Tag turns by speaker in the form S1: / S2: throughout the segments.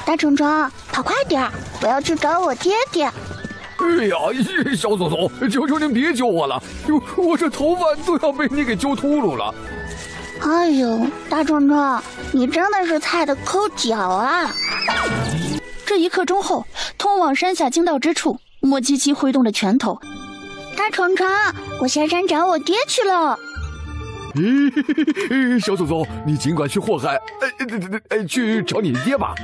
S1: 大虫虫，跑快点，我要去找我爹爹。
S2: 哎呀，小祖宗，求求您别救我了，我这头发都要被你给揪秃噜了。
S1: 哎呦，大虫虫，你真的是菜的抠脚啊！
S3: 这1刻钟后，通往山下经道之处，莫七七挥动着拳头。
S1: 大虫虫，我下山找我爹去了。
S2: 小祖宗，你尽管去祸害，去找你爹吧。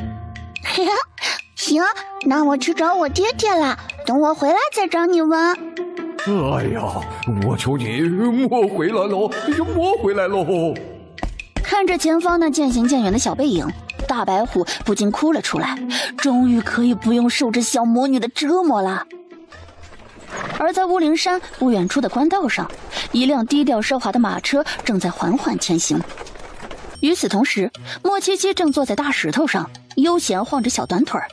S1: 行，那我去找我爹爹了，等我回来再找你玩。
S2: 哎呀，我求你莫回来喽，莫回来喽！
S3: 看着前方那渐行渐远的小背影，大白虎不禁哭了出来，终于可以不用受这小魔女的折磨了。而在乌灵山不远处的官道上，一辆低调奢华的马车正在缓缓前行。与此同时，莫七七正坐在大石头上，悠闲晃着小短腿儿。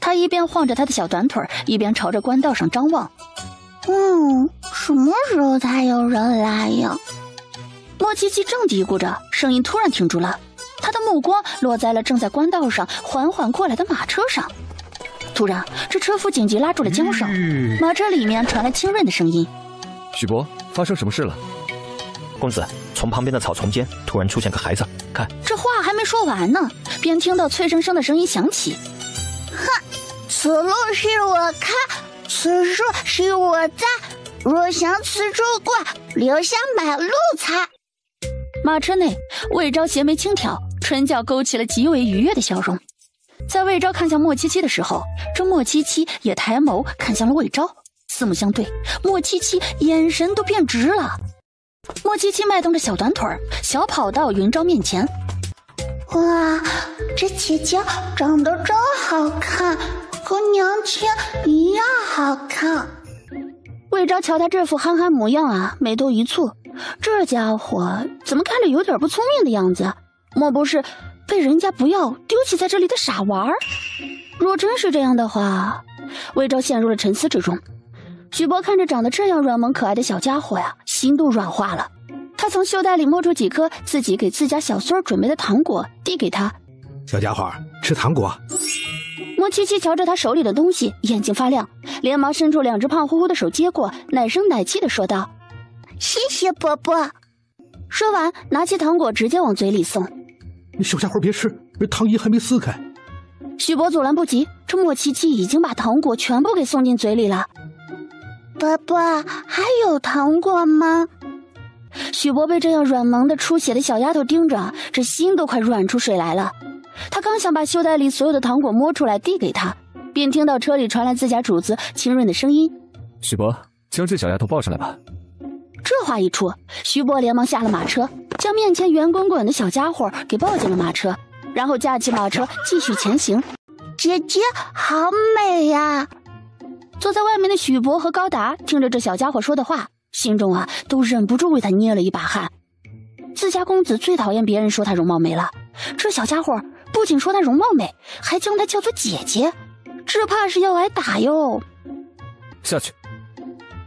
S3: 他一边晃着他的小短腿儿，一边朝着官道上张望。
S1: 什么时候才有人来呀？
S3: 莫七七正嘀咕着，声音突然停住了，他的目光落在了正在官道上缓缓过来的马车上。突然，这车夫紧急拉住了缰绳，马车里面传来清润的声音：“
S4: 许伯，发生什么事了？”
S5: 公子，从旁边的草丛间突然出现个孩子，看。
S3: 这话还没说完呢，便听到脆生生的声音响起：“
S1: 此路是我开，此树是我栽，若向此处过，留下买路财。”
S3: 马车内，魏昭斜眉轻挑，唇角勾起了极为愉悦的笑容。在魏昭看向莫七七的时候，这莫七七也抬眸看向了魏昭，四目相对，莫七七眼神都变直了。莫七七迈动着小短腿，小跑到云昭面前。
S1: 哇，这姐姐长得真好看，和娘亲一样好看。
S3: 魏昭瞧他这副憨憨模样啊，眉头一蹙，这家伙怎么看着有点不聪明的样子？莫不是被人家不要丢弃在这里的傻娃儿？若真是这样的话，魏昭陷入了沉思之中。许博看着长得这样软萌可爱的小家伙呀，心都软化了。他从袖袋里摸出几颗自己给自家小孙儿准备的糖果，递给他：“
S6: 小家伙，吃糖果。”
S3: 莫七七瞧着他手里的东西，眼睛发亮，连忙伸出2只胖乎乎的手接过，奶声奶气地说道：“
S1: 谢谢伯伯。”
S3: 说完，拿起糖果直接往嘴里送。
S6: “小家伙别吃，糖衣还没撕开。”
S3: 许博阻拦不及，这莫七七已经把糖果全部给送进嘴里了。
S1: “伯伯，还有糖果吗？”
S3: 许博被这样软萌的出血的小丫头盯着，这心都快软出水来了。他刚想把袖袋里所有的糖果摸出来递给他，便听到车里传来自家主子清润的声音：“
S4: 许博，将这小丫头抱上来吧。”
S3: 这话一出，徐博连忙下了马车，将面前圆滚滚的小家伙给抱进了马车，然后驾起马车继续前行。
S1: 姐姐好美呀！
S3: 坐在外面的许博和高达听着这小家伙说的话，心中都忍不住为他捏了一把汗。自家公子最讨厌别人说他容貌美了，这小家伙不仅说他容貌美，还将他叫做姐姐，这怕是要挨打哟。
S4: 下去。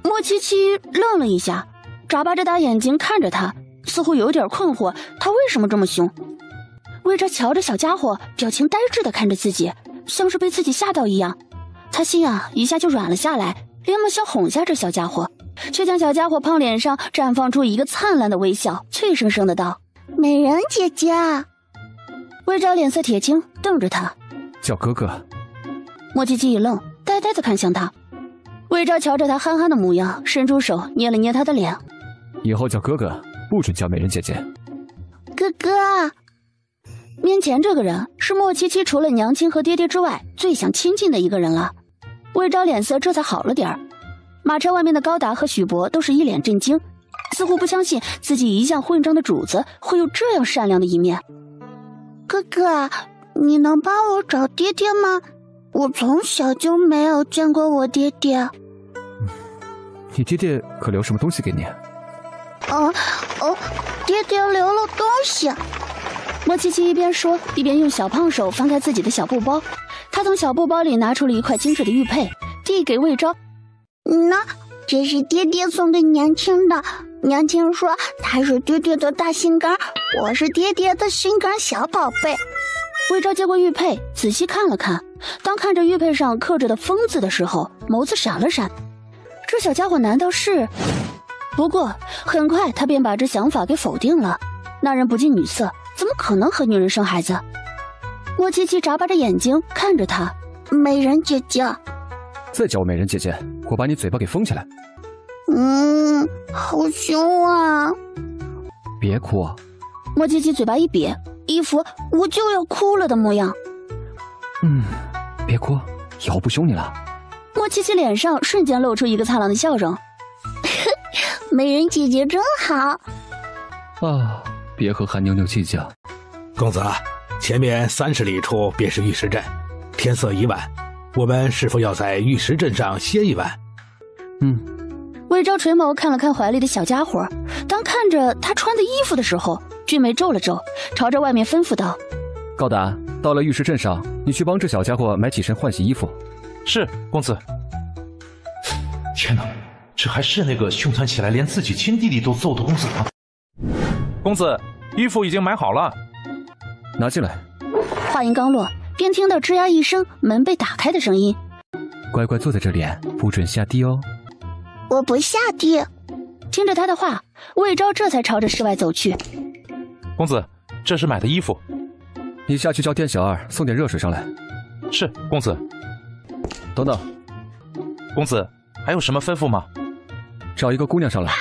S3: 莫七七愣了一下，眨巴着大眼睛看着他，似乎有点困惑，他为什么这么凶？魏哲瞧着小家伙，表情呆滞地看着自己，像是被自己吓到一样。他心一下就软了下来，连忙想哄下这小家伙，却将小家伙胖脸上绽放出一个灿烂的微笑，脆生生的道：“
S1: 美人姐姐。”
S3: 魏哲脸色铁青，瞪着他：“
S4: 叫哥哥。”
S3: 莫七七一愣，呆呆地看向他。魏哲瞧着他憨憨的模样，伸出手捏了捏他的脸：“
S4: 以后叫哥哥，不准叫美人姐姐。”
S1: 哥哥。
S3: 面前这个人是莫七七除了娘亲和爹爹之外最想亲近的一个人了。魏昭脸色这才好了点儿。马车外面的高达和许博都是一脸震惊，似乎不相信自己一向混账的主子会有这样善良的一面。
S1: 哥哥，你能帮我找爹爹吗？我从小就没有见过我爹爹。
S4: 你爹爹可留什么东西给你？
S1: 爹爹留了东西。
S3: 莫七七一边说，一边用小胖手翻开自己的小布包。他从小布包里拿出了一块精致的玉佩，递给魏昭。
S1: 那这是爹爹送给娘亲的。娘亲说他是爹爹的大心肝，我是爹爹的心肝小宝贝。
S3: 魏昭接过玉佩，仔细看了看。当看着玉佩上刻着的“疯”字的时候，眸子闪了闪。这小家伙难道是……不过很快他便把这想法给否定了。那人不近女色，怎么可能和女人生孩子？莫七七眨巴着眼睛看着他。
S1: 美人姐姐，
S4: 再叫我美人姐姐，我把你嘴巴给封起来。
S1: 好凶啊！
S4: 别哭。
S3: 莫七七嘴巴一瘪，一副我就要哭了的模样。
S4: 别哭，以后不凶你了。
S3: 莫七七脸上瞬间露出一个灿烂的笑容。
S1: 美人姐姐真好。
S4: 别和韩妞妞计较。
S6: 公子，前面30里处便是玉石镇，天色已晚，我们是否要在玉石镇上歇一晚？
S3: 魏昭垂眸看了看怀里的小家伙，当看着他穿的衣服的时候，俊眉皱了皱，朝着外面吩咐道：
S4: 高达，到了玉石镇上，你去帮这小家伙买几身换洗衣服。
S7: 是，公子。天哪，这还是那个凶残起来连自己亲弟弟都揍的公子吗？公子，衣服已经买好了，
S4: 拿进来。
S3: 话音刚落，便听到吱呀一声门被打开的声音。
S4: 乖乖坐在这里，不准下地哦。
S1: 我不下地。
S3: 听着他的话，魏昭这才朝着室外走去。
S7: 公子，这是买的衣服。
S4: 你下去叫店小二送点热水上来。
S7: 是，公子。
S4: 等等，
S7: 公子还有什么吩咐吗？
S4: 找一个姑娘上来。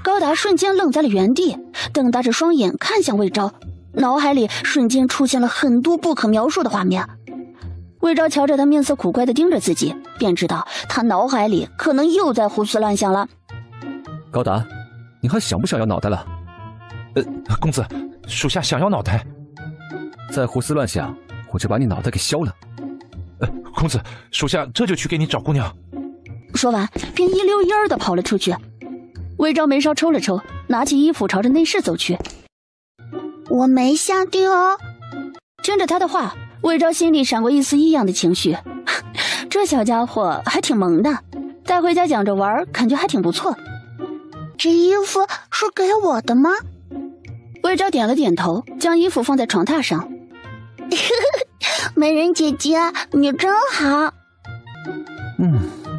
S3: 高达瞬间愣在了原地，瞪大着双眼看向魏昭，脑海里瞬间出现了很多不可描述的画面。魏昭瞧着他面色苦乖地盯着自己，便知道他脑海里可能又在胡思乱想了。
S4: 高达，你还想不想要脑袋了？
S7: 公子，属下想要脑袋。
S4: 再胡思乱想，我就把你脑袋给削了。
S7: 公子，属下这就去给你找姑娘。
S3: 说完，便一溜烟儿地跑了出去。魏昭眉梢抽了抽，拿起衣服朝着内室走去。
S1: 我没下地哦。
S3: 听着他的话，魏昭心里闪过一丝异样的情绪。这小家伙还挺萌的，带回家讲着玩，感觉还挺不错。
S1: 这衣服是给我的吗？
S3: 魏昭点了点头，将衣服放在床榻上。
S1: 美人姐姐，你真好。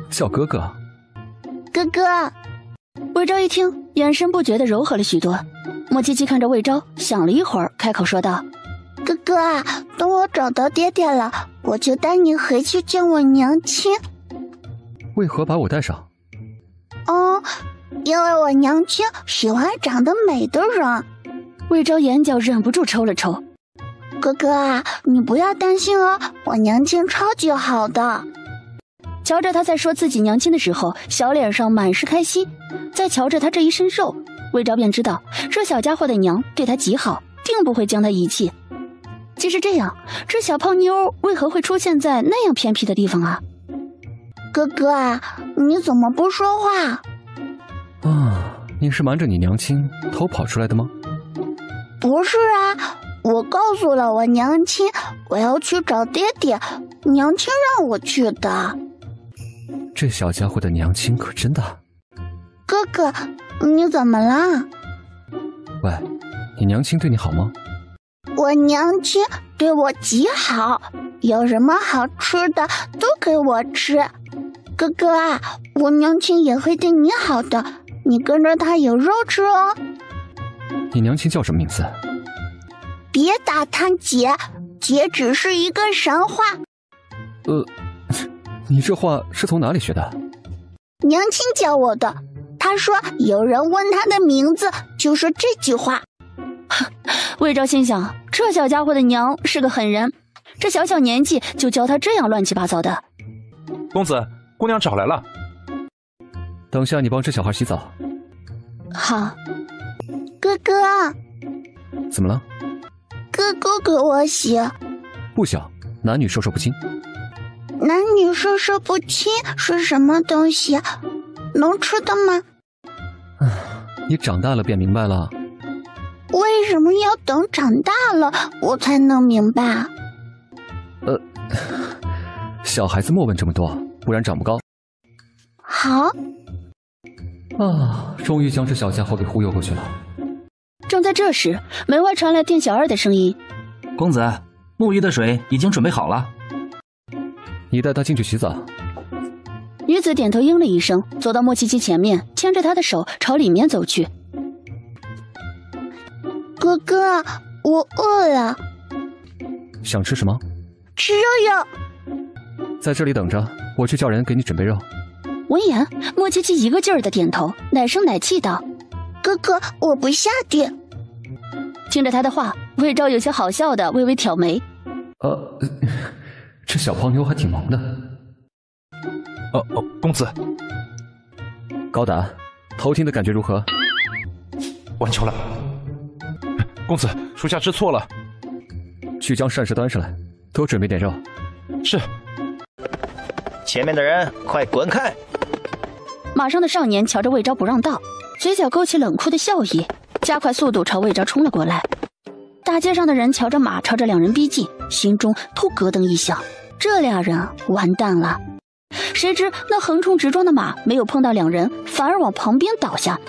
S4: 叫哥哥。
S1: 哥哥。
S3: 魏昭一听，眼神不觉地柔和了许多。莫七七看着魏昭，想了一会儿，开口说道：
S1: 哥哥，等我找到爹爹了，我就带你回去见我娘亲。
S4: 为何把我带上？
S1: 因为我娘亲喜欢长得美的人。
S3: 魏昭眼角忍不住抽了抽。
S1: 哥哥啊，你不要担心哦，我娘亲超级好的。
S3: 瞧着他在说自己娘亲的时候，小脸上满是开心，再瞧着他这一身肉，魏昭便知道这小家伙的娘对他极好，定不会将他遗弃。即使这样，这小胖妞为何会出现在那样偏僻的地方啊？
S1: 哥哥啊，你怎么不说话？
S4: 你是瞒着你娘亲偷跑出来的吗？
S1: 不是啊，我告诉了我娘亲，我要去找爹爹，娘亲让我去的。
S4: 这小家伙的娘亲可真大。
S1: 哥哥，你怎么了？
S4: 喂，你娘亲对你好吗？
S1: 我娘亲对我极好，有什么好吃的都给我吃。哥哥啊，我娘亲也会对你好的，你跟着她有肉吃哦。
S4: 你娘亲叫什么名字？
S1: 别打她姐，姐只是一个神话。
S4: 你这话是从哪里学的？
S1: 娘亲教我的，她说有人问她的名字，就是这句话。
S3: 魏昭心想，这小家伙的娘是个狠人，这小小年纪就教他这样乱七八糟的。
S7: 公子，姑娘找来了。
S4: 等下你帮这小孩洗澡。
S3: 好。
S1: 哥哥。
S4: 怎么了？
S1: 哥哥给我洗。
S4: 不行，男女授受不亲。
S1: 男女授受不亲是什么东西？能吃的吗？
S4: 你长大了便明白了。
S1: 为什么要等长大了我才能明白？
S4: 小孩子莫问这么多，不然长不高。
S1: 好。
S4: 终于将这小家伙给忽悠过去了。
S3: 正在这时，门外传来店小二的声音：
S8: 公子，沐浴的水已经准备好了。
S4: 你带他进去洗澡。
S3: 女子点头应了一声，走到莫七七前面，牵着她的手朝里面走去。
S1: 哥哥，我饿了，
S4: 想吃什么？
S1: 吃肉哟。
S4: 在这里等着，我去叫人给你准备肉。
S3: 闻言，莫七七一个劲儿的点头，奶声奶气道：“
S1: 哥哥，我不下地。”
S3: 听着他的话，魏昭有些好笑的微微挑眉。
S4: 这小胖妞还挺萌的。
S7: 公子。
S4: 高达，偷听的感觉如何？
S7: 完球了。公子，属下知错了。
S4: 去将膳食端上来，多准备点肉。
S7: 是。
S5: 前面的人快滚开！
S3: 马上的少年瞧着魏昭不让道，嘴角勾起冷酷的笑意，加快速度朝魏昭冲了过来。大街上的人瞧着马朝着两人逼近，心中都咯噔一响，这俩人完蛋了。谁知那横冲直撞的马没有碰到两人，反而往旁边倒下。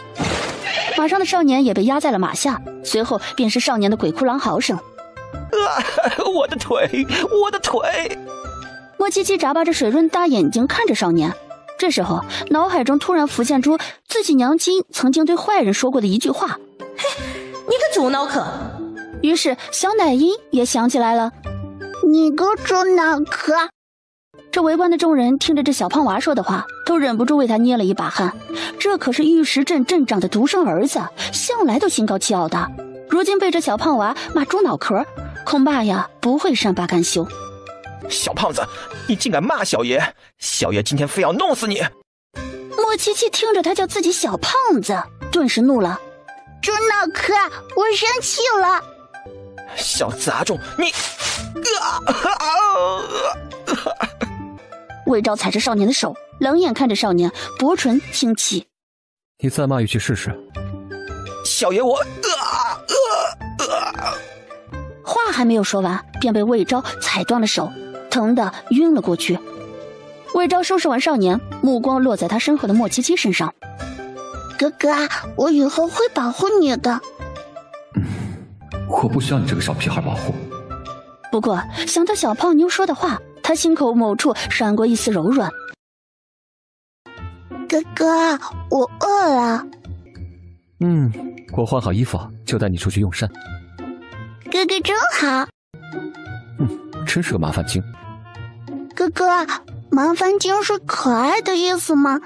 S3: 马上的少年也被压在了马下，随后便是少年的鬼哭狼嚎声。
S5: 我的腿，我的腿！
S3: 莫七七眨巴着水润大眼睛看着少年，这时候脑海中突然浮现出自己娘亲曾经对坏人说过的一句话：“
S9: 嘿，你个猪脑壳！”
S3: 于是小奶音也想起来了：“
S1: 你个猪脑壳！”
S3: 这围观的众人听着这小胖娃说的话，都忍不住为他捏了一把汗。这可是玉石镇镇长的独生儿子，向来都心高气傲的，如今被这小胖娃骂猪脑壳，恐怕呀不会善罢甘休。
S5: 小胖子，你竟敢骂小爷！小爷今天非要弄死你！
S3: 莫七七听着他叫自己小胖子，顿时怒了：“
S1: 猪脑壳，我生气了！”
S5: 小杂种，你！
S3: 魏昭踩着少年的手，冷眼看着少年，薄唇轻启：“
S4: 你再骂一句试试。”
S5: 小爷我……
S3: 话还没有说完，便被魏昭踩断了手，疼得晕了过去。魏昭收拾完少年，目光落在他身后的莫七七身上：“
S1: 哥哥，我以后会保护你的。”
S4: 我不需要你这个小屁孩保护。
S3: 不过想到小胖妞说的话，他心口某处闪过一丝柔软。
S1: 哥哥，我饿了。
S4: 我换好衣服就带你出去用膳。
S1: 哥哥真好。
S4: 真是个麻烦精。
S1: 哥哥，麻烦精是可爱的意思吗？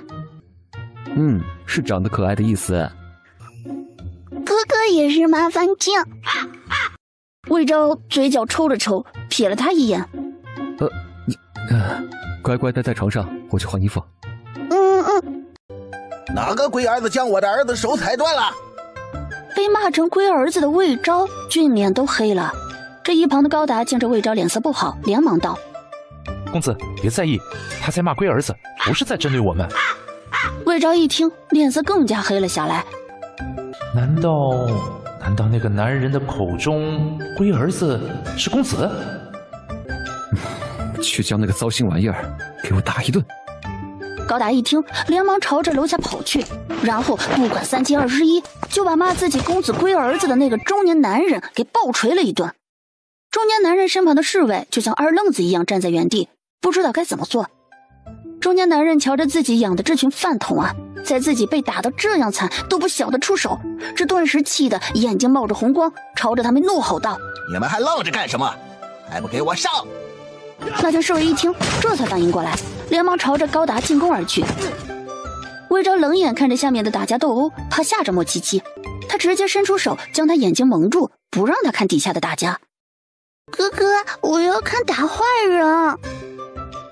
S4: 是长得可爱的意思。
S1: 哥哥也是麻烦精。
S3: 魏昭嘴角抽了抽，瞥了他一眼。
S4: 乖乖待在床上，我去换衣服。
S10: 哪个龟儿子将我的儿子手踩断了？
S3: 被骂成龟儿子的魏昭俊脸都黑了。这一旁的高达见着魏昭脸色不好，连忙道：“
S7: 公子别在意，他在骂龟儿子，不是在针对我们。”
S3: 魏昭一听，脸色更加黑了下来。
S7: 难道那个男人的口中龟儿子是公子？
S4: 去将那个糟心玩意儿给我打一顿。
S3: 高达一听，连忙朝着楼下跑去，然后不管3七21，就把骂自己公子龟儿子的那个中年男人给暴锤了一顿。中年男人身旁的侍卫就像二愣子一样站在原地，不知道该怎么做。中年男人瞧着自己养的这群饭桶啊，在自己被打得这样惨都不晓得出手，这顿时气得眼睛冒着红光，朝着他们怒吼道：“
S10: 你们还愣着干什么？还不给我上！”
S3: 那群侍卫一听，这才反应过来，连忙朝着高达进攻而去。魏昭冷眼看着下面的打架斗殴，怕吓着莫七七，他直接伸出手将他眼睛蒙住，不让他看底下的打架。
S1: 哥哥，我要看打坏人。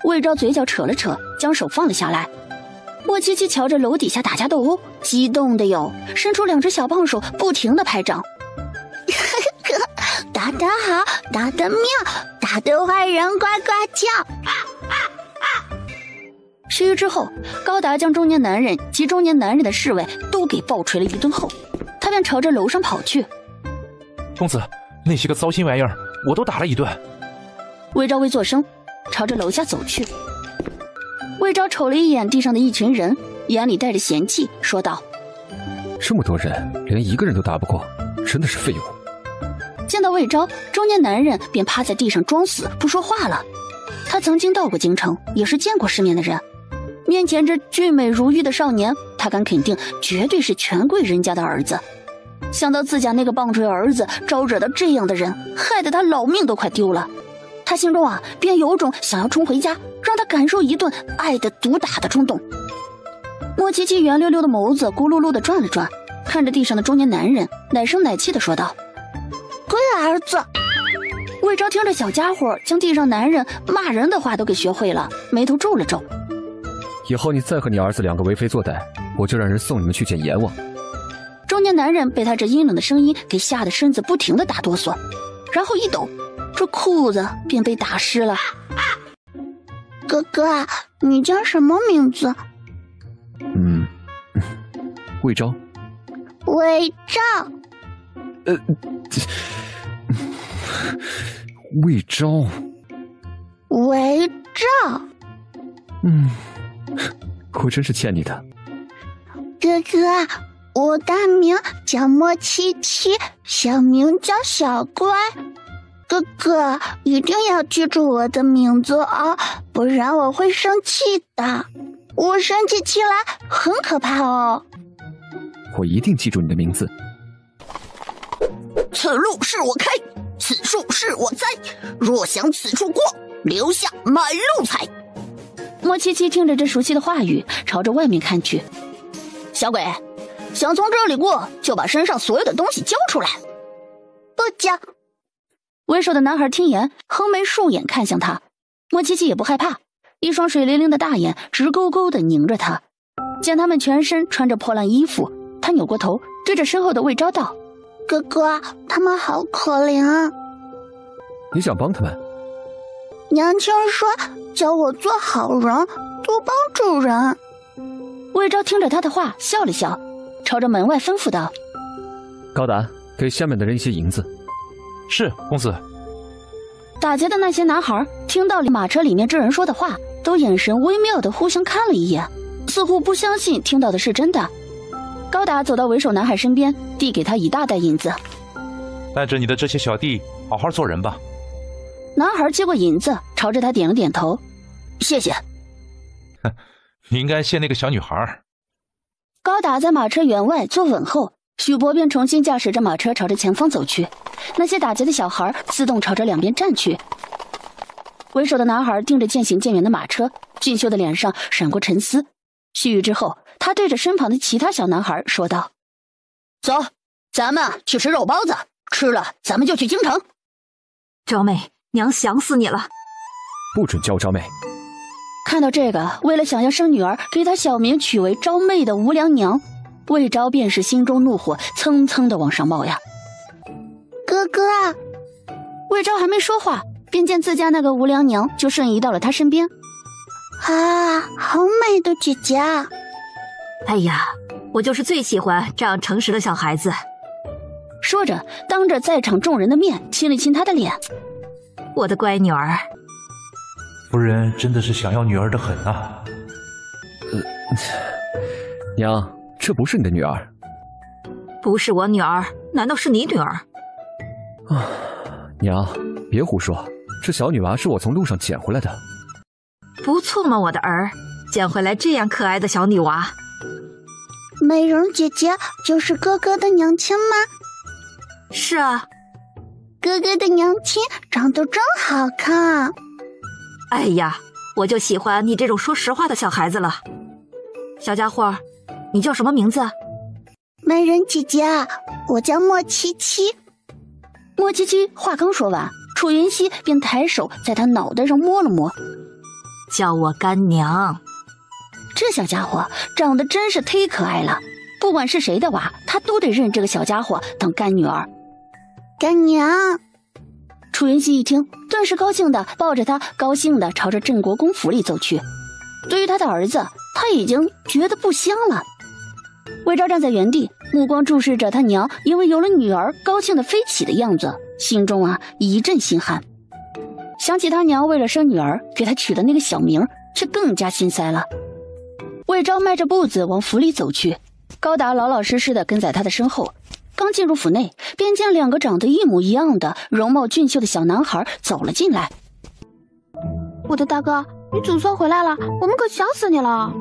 S3: 魏昭嘴角扯了扯，将手放了下来。莫七七瞧着楼底下打架斗殴，激动的哟，伸出2只小胖手，不停的拍掌。
S1: 打得好，打得妙，打得坏人呱呱叫。
S3: 10余之后，高达将中年男人及中年男人的侍卫都给暴锤了一顿后，他便朝着楼上跑去。
S7: 公子，那些个糟心玩意儿我都打了一顿。
S3: 魏昭未作声，朝着楼下走去。魏昭瞅了一眼地上的一群人，眼里带着嫌弃，说道：“
S4: 这么多人，连一个人都打不过，真的是废物。”
S3: 见到魏昭，中年男人便趴在地上装死，不说话了。他曾经到过京城，也是见过世面的人。面前这俊美如玉的少年，他敢肯定，绝对是权贵人家的儿子。想到自家那个棒槌儿子招惹到这样的人，害得他老命都快丢了，他心中便有种想要冲回家，让他感受一顿爱的毒打的冲动。莫七七圆溜溜的眸子咕噜噜地转了转，看着地上的中年男人，奶声奶气地说道：“
S1: 龟儿子。”
S3: 魏昭听着小家伙将地上男人骂人的话都给学会了，眉头皱了皱。
S4: 以后你再和你儿子两个为非作歹，我就让人送你们去见阎王。
S3: 中年男人被他这阴冷的声音给吓得身子不停地打哆嗦，然后一抖，这裤子便被打湿了。
S1: 哥哥，你叫什么名字？
S4: 魏昭。
S1: 魏昭。
S4: 魏昭。
S1: 魏昭。
S4: 我真是欠你的。
S1: 哥哥，我大名叫莫七七，小名叫小乖。哥哥一定要记住我的名字啊，不然我会生气的。我生起气来很可怕哦。
S4: 我一定记住你的名字。
S11: 此路是我开，此树是我栽，若想此处过，留下满路财。
S3: 莫七七听着这熟悉的话语，朝着外面看去。小鬼，想从这里过，就把身上所有的东西交出来。
S1: 不交。
S3: 为首的男孩听言，横眉竖眼看向他。莫七七也不害怕，一双水灵灵的大眼直勾勾地凝着他。见他们全身穿着破烂衣服，他扭过头对着身后的魏昭道：“
S1: 哥哥，他们好可怜。”
S4: 你想帮他们？
S1: 娘亲说教我做好人，多帮助人。
S3: 魏昭听着他的话笑了笑，朝着门外吩咐道：“
S4: 高达，给下面的人一些银子。”
S7: 是，公子。
S3: 打劫的那些男孩听到马车里面这人说的话，都眼神微妙的互相看了一眼，似乎不相信听到的是真的。高达走到为首男孩身边，递给他一大袋银子。
S7: 带着你的这些小弟好好做人吧。
S3: 男孩接过银子，朝着他点了点头：“谢谢。”
S7: 你应该谢那个小女孩。
S3: 高达在马车员外坐稳后，许博便重新驾驶着马车朝着前方走去。那些打劫的小孩自动朝着两边站去。为首的男孩盯着渐行渐远的马车，俊秀的脸上闪过沉思。须臾之后，他对着身旁的其他小男孩说道：“
S11: 走，咱们去吃肉包子，吃了咱们就去京城。”
S9: 昭妹，娘想死你了！
S4: 不准叫我昭妹。
S3: 看到这个为了想要生女儿给她小名取为昭妹的无良娘，魏昭便是心中怒火蹭蹭的往上冒呀。
S1: 哥哥，
S3: 魏昭还没说话，便见自家那个无良娘就瞬移到了他身边。
S1: 啊，好美的姐姐啊！
S9: 哎呀，我就是最喜欢这样诚实的小孩子。
S3: 说着，当着在场众人的面亲了亲她的脸。
S9: 我的乖女儿。
S7: 夫人真的是想要女儿的很啊。
S4: 娘，这不是你的女儿。
S9: 不是我女儿，难道是你女儿？
S4: 娘，别胡说，这小女娃是我从路上捡回来的。
S9: 不错嘛，我的儿，捡回来这样可爱的小女娃。
S1: 美人姐姐就是哥哥的娘亲吗？
S9: 是啊。
S1: 哥哥的娘亲长得真好看。
S9: 哎呀，我就喜欢你这种说实话的小孩子了。小家伙，你叫什么名字？
S1: 美人姐姐，我叫莫七七。
S3: 莫七七话刚说完，楚云熙便抬手在他脑袋上摸了摸。
S9: 叫我干娘。
S3: 这小家伙长得真是忒可爱了，不管是谁的娃，他都得认这个小家伙当干女儿。
S1: 干娘。
S3: 楚云熙一听，顿时高兴的抱着他，高兴的朝着镇国公府里走去。对于他的儿子，他已经觉得不香了。魏昭站在原地，目光注视着他娘因为有了女儿高兴的飞起的样子，心中一阵心寒。想起他娘为了生女儿给他取的那个小名，却更加心塞了。魏昭迈着步子往府里走去，高达老老实实的跟在他的身后。刚进入府内，便见2个长得一模一样的、容貌俊秀的小男孩走了进来。
S12: 我的大哥，你总算回来了，我们可想死你了。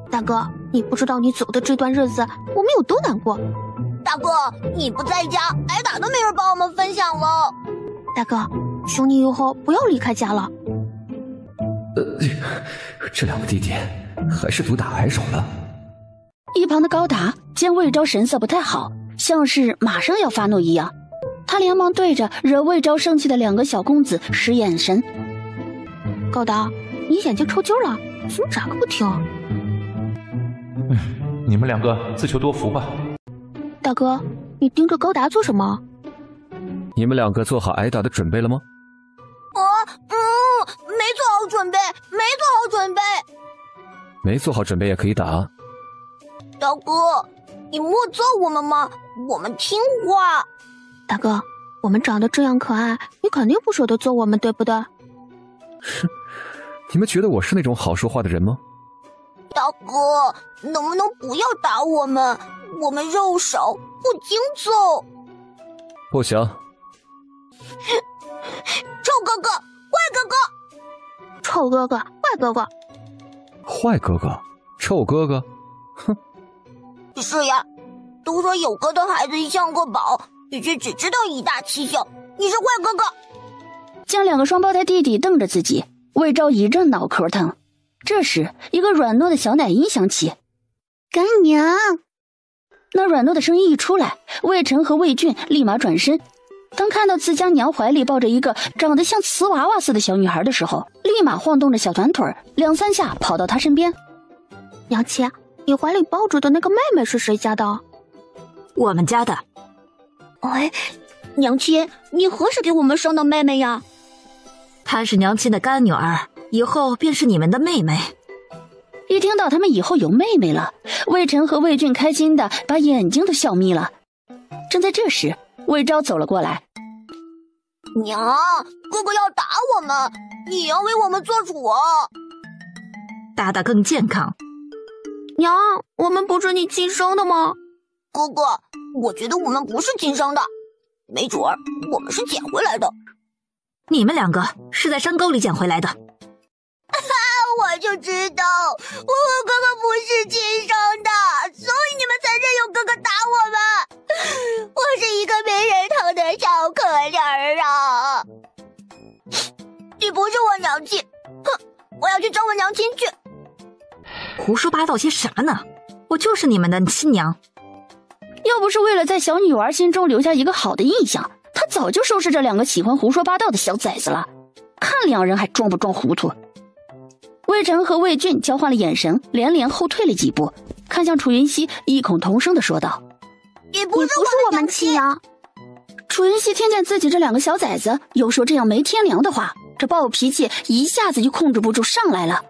S12: 大哥，你不知道你走的这段日子我们有多难过。
S11: 大哥，你不在家，挨打都没人帮我们分享了。
S12: 大哥，求你以后不要离开家了。
S4: 这2个弟弟还是毒打矮手了。
S3: 一旁的高达见魏昭神色不太好，像是马上要发怒一样，他连忙对着惹魏昭生气的2个小公子使眼神。
S12: 高达，你眼睛抽筋了，怎么咋个不听？
S7: 你们2个自求多福吧。
S12: 大哥，你盯着高达做什么？
S4: 你们2个做好挨打的准备了吗？
S11: 没做好准备，没做好准备。
S4: 没做好准备也可以打。
S11: 大哥，你莫揍我们嘛，我们听话。
S12: 大哥，我们长得这样可爱，你肯定不舍得揍我们，对不对？
S4: 是，你们觉得我是那种好说话的人吗？
S11: 大哥，能不能不要打我们？我们肉少，不经揍。
S4: 不行。
S11: 臭哥哥，坏哥哥。
S12: 臭哥哥，坏哥哥。
S4: 坏哥哥，臭哥哥，哼。
S11: 是呀，都说有哥的孩子一像个宝，你却只知道以大欺小，你是坏哥哥。
S3: 将2个双胞胎弟弟瞪着自己，魏昭一阵脑壳疼。这时，一个软糯的小奶音响起：“
S1: 干娘。”
S3: 那软糯的声音一出来，魏晨和魏俊立马转身。当看到自家娘怀里抱着一个长得像瓷娃娃似的小女孩的时候，立马晃动着小团腿，2、3下跑到她身边。
S12: 娘亲，你怀里抱着的那个妹妹是谁家的？
S9: 我们家的。
S11: 哎，娘亲，你何时给我们生的妹妹呀？
S9: 她是娘亲的干女儿，以后便是你们的妹妹。
S3: 一听到他们以后有妹妹了，魏晨和魏俊开心的把眼睛都笑眯了。正在这时，魏昭走了过来。
S11: 娘，哥哥要打我们，你要为我们做主啊！
S9: 打打更健康。
S12: 娘，我们不是你亲生的吗？
S11: 哥哥，我觉得我们不是亲生的，没准儿我们是捡回来的。
S9: 你们2个是在山沟里捡回来的。
S11: 我就知道我和哥哥不是亲生的，所以你们才任由哥哥打我们。我是一个没人疼的小可怜儿啊！你不是我娘亲，哼！我要去找我娘亲去。
S9: 胡说八道些啥呢？我就是你们的亲娘。
S3: 要不是为了在小女娃心中留下一个好的印象，他早就收拾这2个喜欢胡说八道的小崽子了。看2人还装不装糊涂。魏晨和魏俊交换了眼神，连连后退了几步，看向楚云熙，异口同声地说道：“
S11: 你不是我们亲娘。”
S3: 楚云熙听见自己这2个小崽子又说这样没天良的话，这暴脾气一下子就控制不住上来了。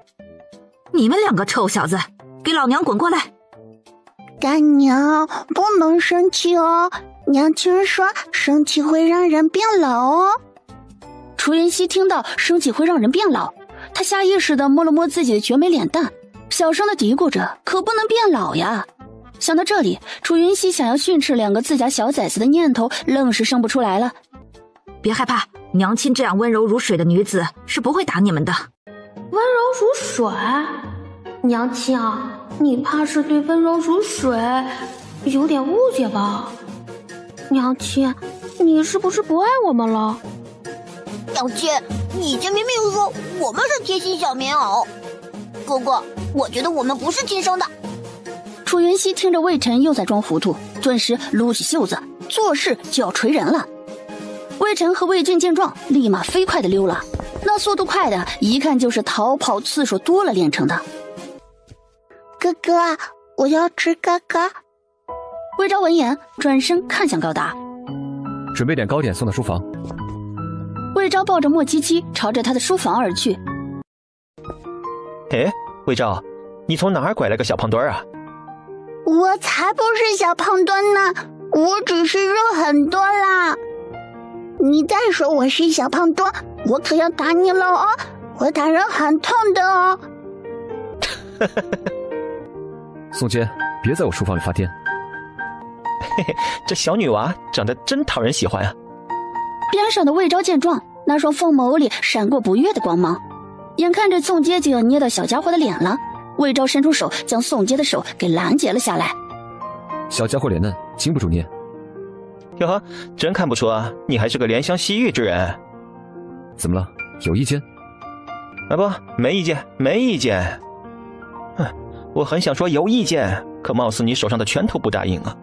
S9: 你们2个臭小子，给老娘滚过来！
S1: 干娘，不能生气哦，娘亲说生气会让人变老哦。
S3: 楚云熙听到生气会让人变老，他下意识地摸了摸自己的绝美脸蛋，小声地嘀咕着：“可不能变老呀！”想到这里，楚云熙想要训斥2个自家小崽子的念头愣是生不出来了。
S9: 别害怕，娘亲这样温柔如水的女子是不会打你们的。
S12: 温柔如水？娘亲啊，你怕是对温柔如水有点误解吧？娘亲，你是不是不爱我们了？
S11: 娘亲，你这明明说我们是贴心小棉袄。哥哥，我觉得我们不是亲生的。
S3: 楚云熙听着魏晨又在装糊涂，顿时撸起袖子，做事就要锤人了。魏晨和魏俊见状，立马飞快地溜了，那速度快的一看就是逃跑次数多了练成的。
S1: 哥哥，我要吃哥哥。
S3: 魏昭闻言转身看向高达，
S4: 准备点糕点送到书房。
S3: 魏昭抱着莫七七朝着他的书房而去。
S5: 哎，魏昭，你从哪儿拐来个小胖墩啊？
S1: 我才不是小胖墩呢，我只是肉很多啦。你再说我是小胖墩，我可要打你了哦，我打人很痛的哦。
S4: 宋坚，别在我书房里发癫。
S5: 嘿嘿，这小女娃长得真讨人喜欢啊。
S3: 边上的魏昭见状，那双凤眸里闪过不悦的光芒。眼看着宋阶就要捏到小家伙的脸了，魏昭伸出手将宋阶的手给拦截了下来。
S4: 小家伙脸嫩，经不住捏。
S5: 哟呵，真看不出啊，你还是个怜香惜玉之人。
S4: 怎么了？有意见？
S5: 啊不，没意见，没意见。我很想说有意见，可貌似你手上的拳头不答应啊。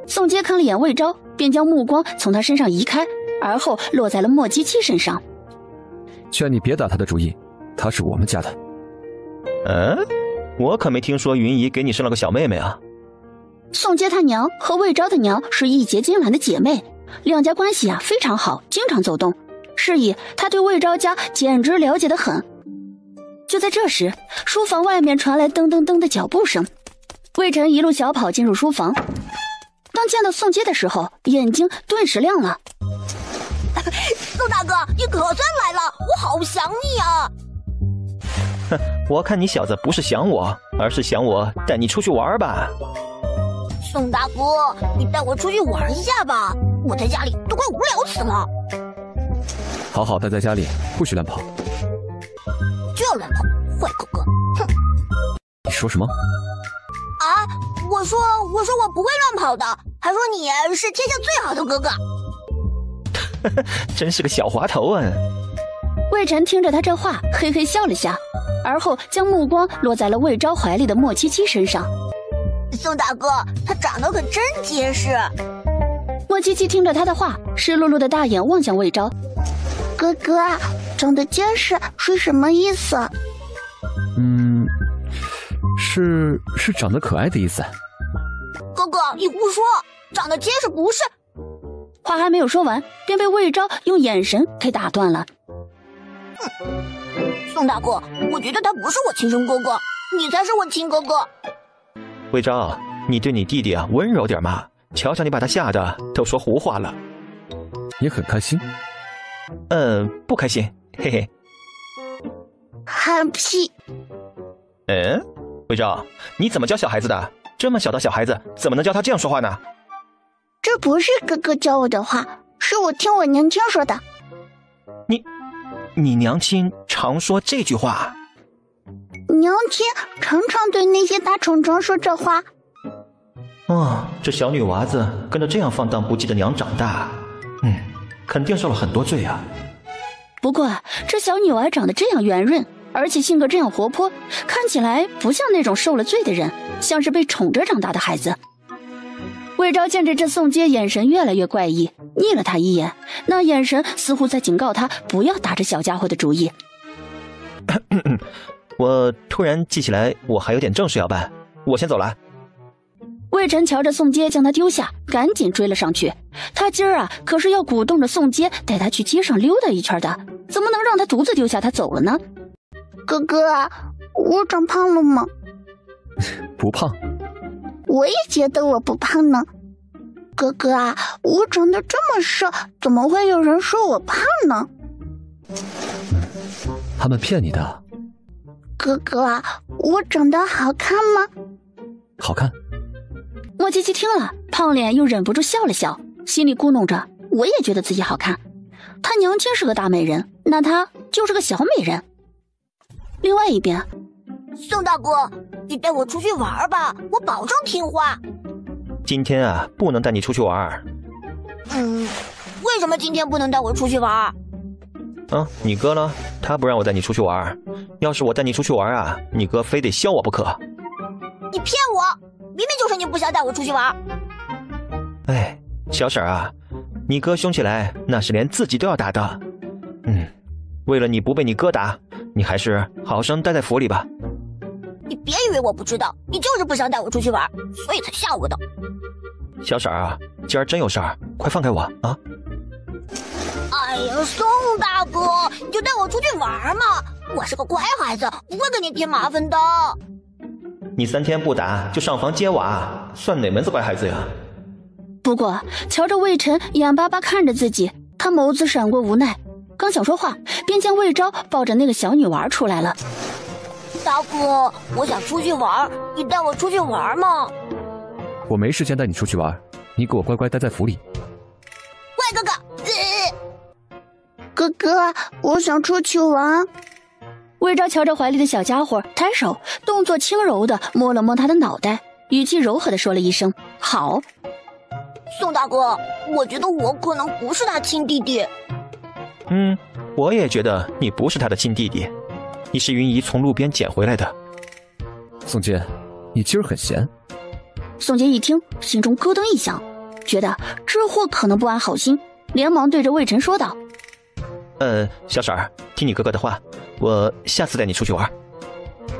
S3: 宋阶看了眼魏昭，便将目光从他身上移开，而后落在了莫七七身上。
S4: 劝你别打他的主意，他是我们家的。
S5: 我可没听说云姨给你生了个小妹妹啊。
S3: 宋阶他娘和魏昭的娘是义结金兰的姐妹，两家关系非常好，经常走动，是以他对魏昭家简直了解得很。就在这时，书房外面传来噔噔噔的脚步声，魏晨一路小跑进入书房。当见到宋阶的时候，眼睛顿时亮了。
S11: 宋大哥，你可算来了，我好想你啊！
S5: 哼，我看你小子不是想我，而是想我带你出去玩吧。
S11: 宋大哥，你带我出去玩一下吧，我在家里都快无聊死了。
S4: 好好待在家里，不许乱跑。
S11: 就要乱跑，坏哥哥！哼！
S4: 你说什么？
S11: 啊！我说我不会乱跑的，还说你是天下最好的哥哥。
S5: 真是个小滑头啊！
S3: 魏晨听着他这话，嘿嘿笑了下，而后将目光落在了魏昭怀里的莫七七身上。
S11: 宋大哥，他长得可真结实。
S3: 莫七七听着他的话，湿漉漉的大眼望向魏昭。
S1: 哥哥，长得结实是什么意思？
S4: 是长得可爱的意思。
S11: 哥哥，你胡说，长得结实不是。
S3: 话还没有说完，便被魏昭用眼神给打断了。
S11: 宋大哥，我觉得他不是我亲生哥哥，你才是我亲哥哥。
S5: 魏昭，你对你弟弟温柔点嘛，瞧瞧你把他吓得都说胡话了。
S4: 你很开心？
S5: 不开心，嘿嘿。
S1: 憨屁！
S5: 魏昭，你怎么教小孩子的？这么小的小孩子，怎么能教他这样说话呢？
S1: 这不是哥哥教我的话，是我听我娘亲说的。
S5: 你娘亲常说这句话？
S1: 娘亲常常对那些大虫虫说这话。
S5: 这小女娃子跟着这样放荡不羁的娘长大，肯定受了很多罪啊。
S3: 不过这小女娃长得这样圆润，而且性格这样活泼，看起来不像那种受了罪的人，像是被宠着长大的孩子。魏昭见着这宋阶眼神越来越怪异，睨了他一眼，那眼神似乎在警告他不要打这小家伙的主意。
S5: 我突然记起来，我还有点正事要办，我先走了。
S3: 魏晨瞧着宋阶将他丢下，赶紧追了上去。他今儿可是要鼓动着宋阶带他去街上溜达一圈的，怎么能让他独自丢下他走了呢？
S1: 哥哥，我长胖了吗？
S4: 不胖。
S1: 我也觉得我不胖呢。哥哥我长得这么瘦，怎么会有人说我胖呢？
S4: 他们骗你的。
S1: 哥哥，我长得好看吗？
S4: 好看。
S3: 莫七七听了，胖脸又忍不住笑了笑，心里咕哝着，我也觉得自己好看。他娘亲是个大美人，那他就是个小美人。另外一边，
S11: 宋大哥，你带我出去玩吧，我保证听话。
S5: 今天不能带你出去玩。
S11: 为什么今天不能带我出去玩？
S5: 你哥呢？他不让我带你出去玩。要是我带你出去玩你哥非得削我不可。
S11: 你骗我！明明就是你不想带我出去玩。
S5: 小婶你哥凶起来那是连自己都要打的。为了你不被你哥打，你还是好生待在府里吧。
S11: 你别以为我不知道，你就是不想带我出去玩，所以才吓我的。
S5: 小婶今儿真有事儿，快放开我啊！
S11: 哎呀，宋大哥，你就带我出去玩嘛，我是个乖孩子，不会给你添麻烦的。
S5: 你3天不打就上房揭瓦，算哪门子乖孩子呀？
S3: 不过瞧着魏晨眼巴巴看着自己，他眸子闪过无奈，刚想说话，便见魏昭抱着那个小女娃出来了。
S11: 大哥，我想出去玩，你带我出去玩吗？
S4: 我没时间带你出去玩，你给我乖乖待在府里。
S11: 坏哥哥，
S1: 哥哥，我想出去玩。
S3: 魏昭瞧着怀里的小家伙，抬手，动作轻柔的摸了摸他的脑袋，语气柔和的说了一声好。
S11: 宋大哥，我觉得我可能不是他亲弟弟。
S5: 我也觉得你不是他的亲弟弟，你是云姨从路边捡回来的。
S4: 宋杰，你今儿很闲。
S3: 宋杰一听，心中咯噔一响，觉得这货可能不安好心，连忙对着魏晨说道：
S5: 小婶儿，听你哥哥的话，我下次带你出去玩。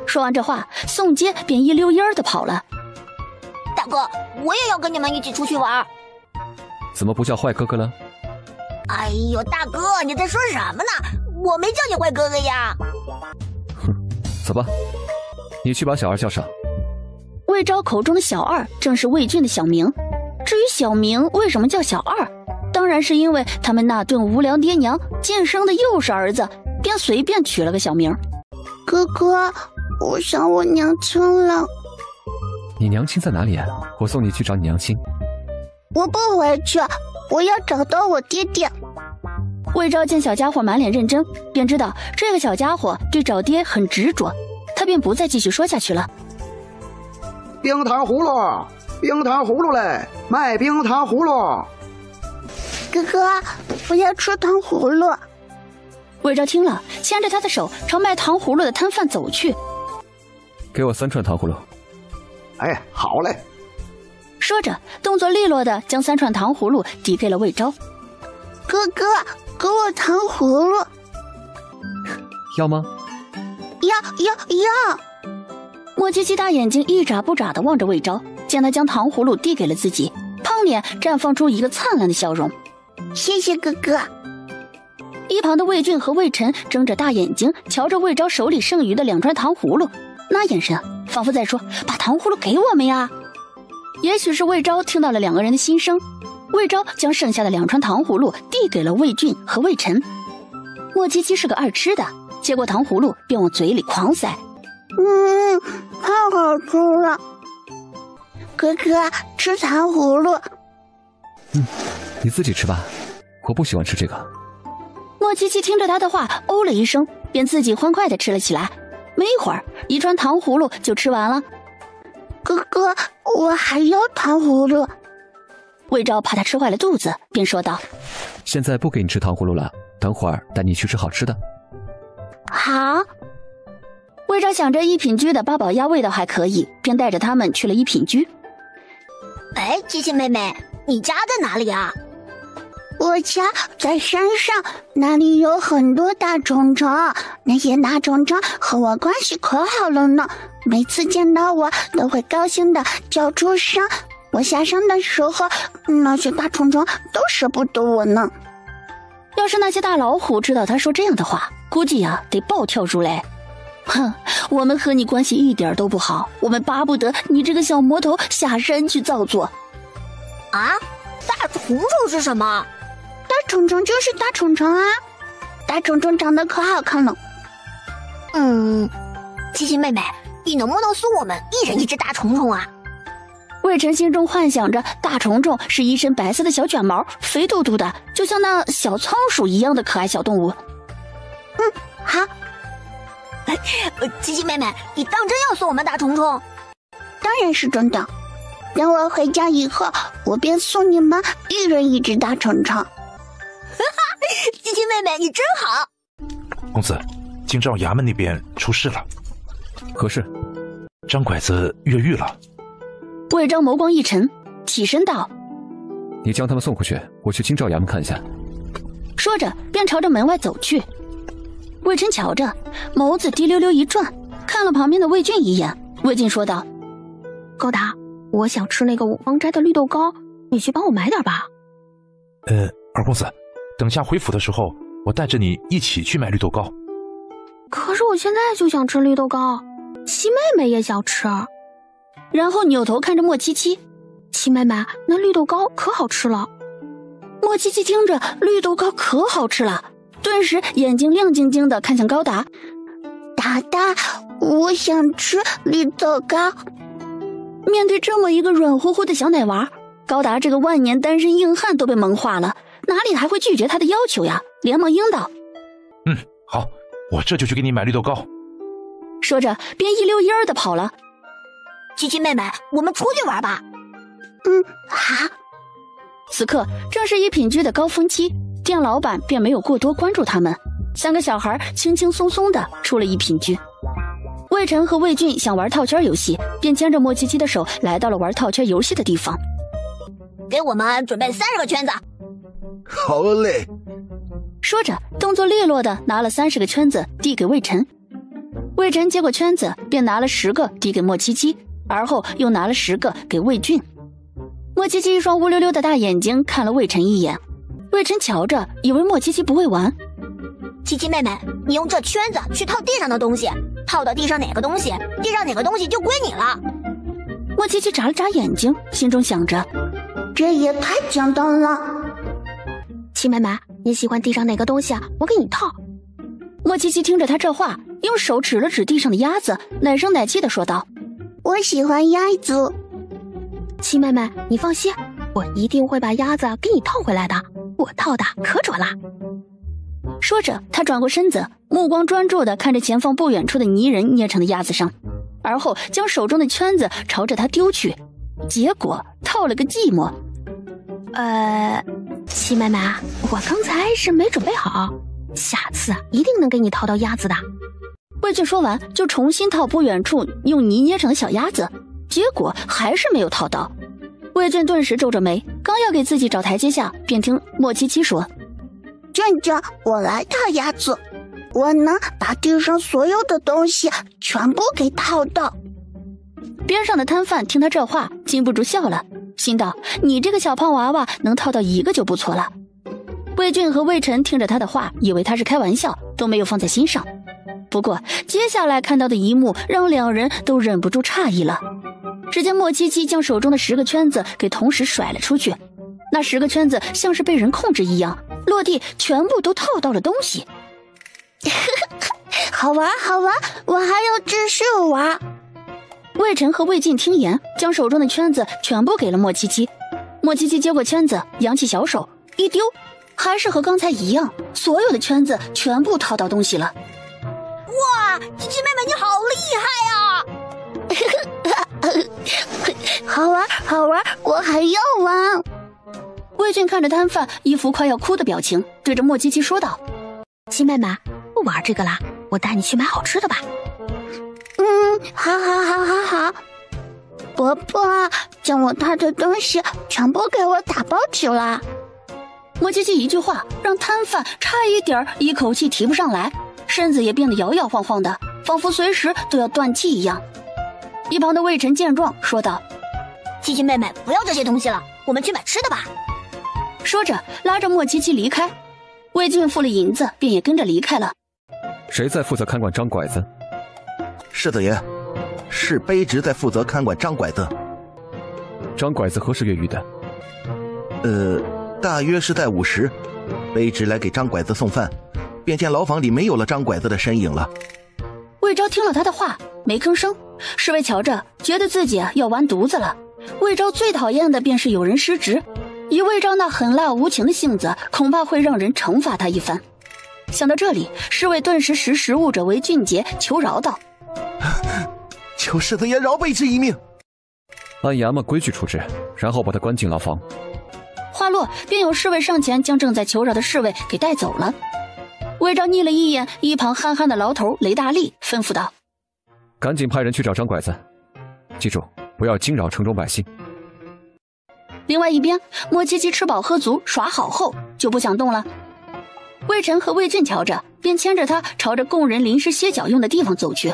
S3: 说完这话，宋杰便一溜烟儿的跑了。
S11: 大哥，我也要跟你们一起出去玩。
S4: 怎么不叫坏哥哥了？
S11: 哎呦，大哥，你在说什么呢？我没叫你坏哥哥呀。
S4: 哼，走吧，你去把小二叫上。
S3: 魏昭口中的小二正是魏俊的小名。至于小名为什么叫小二，当然是因为他们那顿无良爹娘渐生的又是儿子，便随便取了个小名。
S1: 哥哥，我想我娘亲了。
S4: 你娘亲在哪里？我送你去找你娘亲。
S1: 我不回去，我要找到我爹爹。
S3: 魏昭见小家伙满脸认真，便知道这个小家伙对找爹很执着，他便不再继续说下去了。
S13: 冰糖葫芦，冰糖葫芦嘞，卖冰糖葫芦。
S1: 哥哥，我要吃糖葫芦。
S3: 魏昭听了，牵着他的手朝卖糖葫芦的摊贩走去。
S4: 给我3串糖葫芦。
S13: 哎，好嘞。
S3: 说着，动作利落的将3串糖葫芦递给了魏昭。
S1: 哥哥，给我糖葫芦。
S4: 要吗？
S1: 要。
S3: 莫七七大眼睛一眨不眨地望着魏昭，见他将糖葫芦递给了自己，胖脸绽放出一个灿烂的笑容。
S1: 谢谢哥哥。
S3: 一旁的魏俊和魏晨睁着大眼睛瞧着魏昭手里剩余的2串糖葫芦，那眼神仿佛在说：把糖葫芦给我们呀。也许是魏昭听到了2个人的心声，魏昭将剩下的2串糖葫芦递给了魏俊和魏晨。莫七七是个爱吃的，接过糖葫芦便往嘴里狂塞。
S1: 太好吃了。哥哥，吃糖葫芦。
S4: 你自己吃吧，我不喜欢吃这个。
S3: 莫七七听着他的话，哦了一声，便自己欢快地吃了起来。没一会儿，1串糖葫芦就吃完了。
S1: 哥哥，我还要糖葫芦。
S3: 魏昭怕他吃坏了肚子，便说道：
S4: 现在不给你吃糖葫芦了，等会儿带你去吃好吃的。
S3: 好。魏昭想着一品居的八宝鸭味道还可以，便带着他们去了一品居。
S11: 哎，七七妹妹，你家在哪里啊？
S1: 我家在山上，那里有很多大虫虫，那些大虫虫和我关系可好了呢，每次见到我都会高兴的叫出声。我下山的时候，那些大虫虫都舍不得我呢。
S3: 要是那些大老虎知道他说这样的话，估计得暴跳如雷。哼，我们和你关系一点都不好，我们巴不得你这个小魔头下山去造作。
S11: 啊，大虫虫是什么？
S1: 大虫虫就是大虫虫啊，大虫虫长得可好看了。
S11: 七七妹妹，你能不能送我们1人1只大虫虫啊？
S3: 魏晨心中幻想着大虫虫是一身白色的小卷毛，肥嘟嘟的，就像那小仓鼠一样的可爱小动物。
S1: 好。
S11: 七七妹妹，你当真要送我们大虫虫？
S1: 当然是真的。等我回家以后，我便送你们1人1只大虫虫。
S11: 七七妹妹，你真好。
S7: 公子，京兆衙门那边出事了。
S4: 何事？
S7: 张拐子越狱了。
S3: 魏昭眸光一沉，起身道：
S4: 你将他们送回去，我去京兆衙门看一下。
S3: 说着便朝着门外走去。魏晨瞧着，眸子滴溜溜一转，看了旁边的魏俊一眼。魏俊说道：
S12: 高达，我想吃那个五芳斋的绿豆糕，你去帮我买点吧。
S7: 二公子，等下回府的时候，我带着你一起去买绿豆糕。
S12: 可是我现在就想吃绿豆糕，七妹妹也想吃。
S3: 然后扭头看着莫七七，
S12: 七妹妹，那绿豆糕可好吃了。
S3: 莫七七听着绿豆糕可好吃了，顿时眼睛亮晶晶的看向高达。
S1: 达达，我想吃绿豆糕。
S3: 面对这么一个软乎乎的小奶娃，高达这个万年单身硬汉都被萌化了，哪里还会拒绝他的要求呀？连忙应道：
S7: 好，我这就去给你买绿豆糕。
S3: 说着便一溜烟儿的跑了。
S11: 七七妹妹，我们出去玩吧。
S1: 好。
S3: 此刻正是一品居的高峰期，店老板便没有过多关注他们，三个小孩轻轻松松的出了一品居。魏晨和魏俊想玩套圈游戏，便牵着莫七七的手来到了玩套圈游戏的地方。
S11: 给我们准备30个圈子。
S10: 好嘞。
S3: 说着动作利落的拿了30个圈子递给魏晨。魏晨接过圈子便拿了10个递给莫七七，而后又拿了10个给魏俊。莫七七一双乌溜溜的大眼睛看了魏晨一眼，魏晨瞧着以为莫七七不会玩。
S11: 七七妹妹，你用这圈子去套地上的东西，套到地上哪个东西，地上哪个东西就归你了。
S3: 莫七七眨了眨眼睛，心中想着，
S1: 这也太简单了。
S12: 七妹妹，你喜欢地上哪个东西啊？我给你套。
S3: 莫七七听着他这话，用手指了指地上的鸭子，奶声奶气地说道：
S1: 我喜欢鸭子。
S12: 七妹妹，你放心，我一定会把鸭子给你套回来的，我套的可准了。
S3: 说着他转过身子，目光专注地看着前方不远处的泥人捏成的鸭子上，而后将手中的圈子朝着他丢去，结果套了个寂寞。
S12: 七妹妹，我刚才是没准备好，下次一定能给你套到鸭子的。
S3: 魏俊说完就重新套不远处用泥捏成的小鸭子，结果还是没有套到。魏俊顿时皱着眉，刚要给自己找台阶下，便听莫七七说：
S1: 俊俊，我来套鸭子，我能把地上所有的东西全部给套到。
S3: 边上的摊贩听他这话禁不住笑了，心道：你这个小胖娃娃能套到1个就不错了。魏俊和魏晨听着他的话，以为他是开玩笑，都没有放在心上。不过接下来看到的一幕让两人都忍不住诧异了。只见莫七七将手中的10个圈子给同时甩了出去，那10个圈子像是被人控制一样，落地全部都套到了东西。
S1: 好玩好玩，我还要继续玩。
S3: 魏晨和魏晋听言，将手中的圈子全部给了莫七七。莫七七接过圈子，扬起小手一丢，还是和刚才一样，所有的圈子全部套到东西了。
S11: 哇，七七妹妹你好厉害呀！
S1: 好玩好玩，我还要玩。
S3: 魏俊看着摊贩一副快要哭的表情，对着莫七七说道：
S12: 七妹妹，不玩这个啦，我带你去买好吃的吧。
S1: 好。伯伯，将我套的东西全部给我打包起来。
S3: 莫七七一句话让摊贩差一点一口气提不上来，身子也变得摇摇晃晃的，仿佛随时都要断气一样。一旁的魏晨见状说道：
S11: 七七妹妹，不要这些东西了，我们去买吃的吧。
S3: 说着拉着莫七七离开。魏俊付了银子便也跟着离开了。
S4: 谁在负责看管张拐子？
S10: 世子爷，是卑职在负责看管张拐子。
S4: 张拐子何时越狱的？
S10: 大约是在午时，卑职来给张拐子送饭，便见牢房里没有了张拐子的身影了。
S3: 魏昭听了他的话没吭声，侍卫瞧着觉得自己要完犊子了。魏昭最讨厌的便是有人失职，以魏昭那狠辣无情的性子，恐怕会让人惩罚他一番。想到这里，侍卫顿时识时务者为俊杰，求饶道：
S10: 求世子爷饶卑职一命。
S4: 按衙门规矩处置，然后把他关进牢房。
S3: 话落，便有侍卫上前将正在求饶的侍卫给带走了。魏昭睨了一眼一旁憨憨的牢头雷大力，吩咐道：
S4: 赶紧派人去找张拐子，记住不要惊扰城中百姓。
S3: 另外一边，莫七七吃饱喝足耍好后就不想动了。魏晨和魏俊瞧着，便牵着他朝着供人临时歇脚用的地方走去。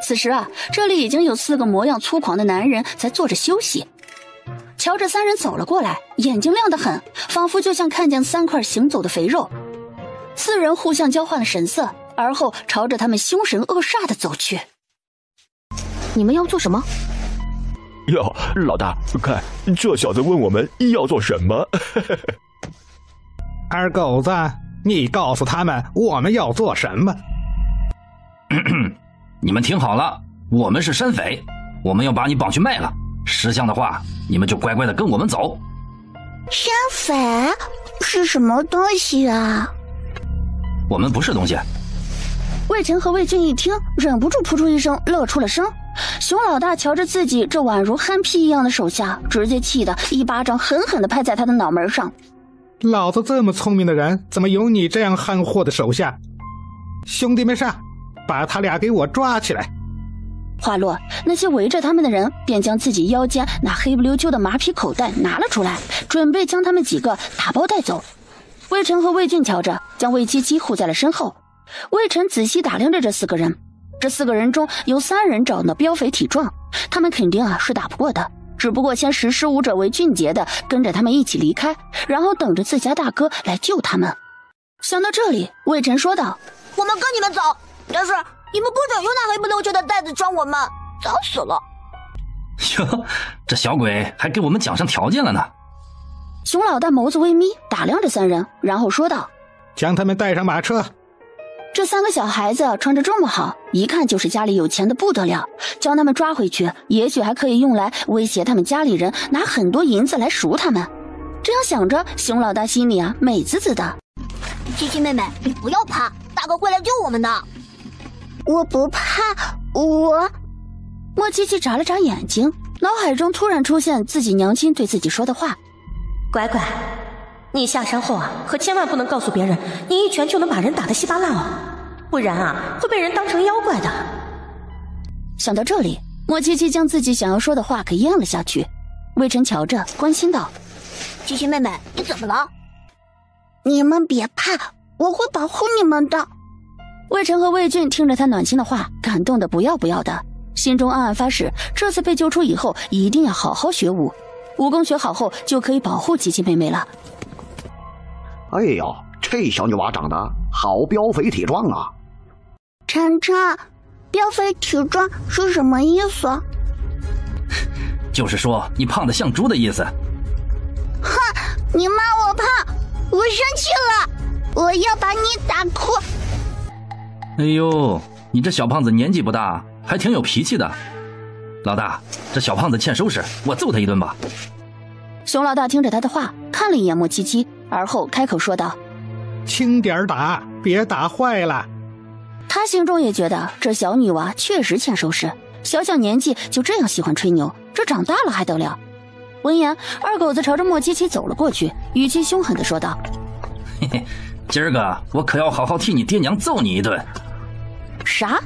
S3: 此时这里已经有4个模样粗犷的男人在坐着休息。瞧着3人走了过来，眼睛亮得很，仿佛就像看见3块行走的肥肉。4人互相交换了神色，而后朝着他们凶神恶煞地走去。
S12: 你们要做什么？
S14: 哟，老大，看这小子问我们要做什么。
S6: 二狗子，你告诉他们我们要做什么。
S8: 你们听好了，我们是山匪，我们要把你绑去卖了，识相的话，你们就乖乖的跟我们走。
S1: 山匪是什么东西啊？
S8: 我们不是东西。
S3: 魏晨和魏俊一听，忍不住扑出一声，乐出了声。熊老大瞧着自己这宛如憨批一样的手下，直接气得一巴掌狠狠地拍在他的脑门上。
S6: 老子这么聪明的人，怎么有你这样憨货的手下？兄弟们上，把他俩给我抓起来！
S3: 话落，那些围着他们的人便将自己腰间那黑不溜秋的马匹口袋拿了出来，准备将他们几个打包带走。魏晨和魏俊瞧着，将魏七七护在了身后。魏晨仔细打量着这4个人，这4个人中有3人长得膘肥体壮，他们肯定是打不过的，只不过先识时务者为俊杰的跟着他们一起离开，然后等着自家大哥来救他们。想到这里，魏晨说道：
S11: 我们跟你们走，但是你们不准用那黑不溜秋的袋子装我们，早死了。
S8: 哟，这小鬼还给我们讲上条件了呢。
S3: 熊老大眸子微眯，打量着3人，然后说道：
S6: 将他们带上马车。
S3: 这3个小孩子穿着这么好，一看就是家里有钱的不得了，将他们抓回去，也许还可以用来威胁他们家里人拿很多银子来赎他们。这样想着，熊老大心里美滋滋的。
S11: 七七妹妹，你不要怕，大哥会来救我们的。
S1: 我不怕，我……
S3: 莫七七眨了眨眼睛，脑海中突然出现自己娘亲对自己说的话：
S15: 乖乖，你下山后可千万不能告诉别人你一拳就能把人打得稀巴烂哦，不然会被人当成妖怪的。
S3: 想到这里，莫七七将自己想要说的话给咽了下去。魏晨瞧着，关心道：
S11: 七七妹妹，你怎么了？
S1: 你们别怕，我会保护你们的。
S3: 魏晨和魏俊听着他暖心的话，感动得不要不要的，心中暗暗发誓，这次被救出以后一定要好好学武，武功学好后就可以保护七七妹妹了。
S13: 哎呀，这小女娃长得好膘肥体壮啊！
S1: 晨晨，膘肥体壮是什么意思？
S8: 就是说你胖得像猪的意思。
S1: 哼，你骂我胖，我生气了，我要把你打哭。
S8: 哎呦，你这小胖子年纪不大，还挺有脾气的。老大，这小胖子欠收拾，我揍他一顿吧。
S3: 熊老大听着他的话，看了一眼莫七七，而后开口说道：
S6: 轻点打，别打坏了。
S3: 他心中也觉得这小女娃确实欠收拾，小小年纪就这样喜欢吹牛，这长大了还得了。闻言，二狗子朝着莫七七走了过去，语气凶狠地说道：
S8: 嘿嘿，今儿个我可要好好替你爹娘揍你一顿。
S3: 啥？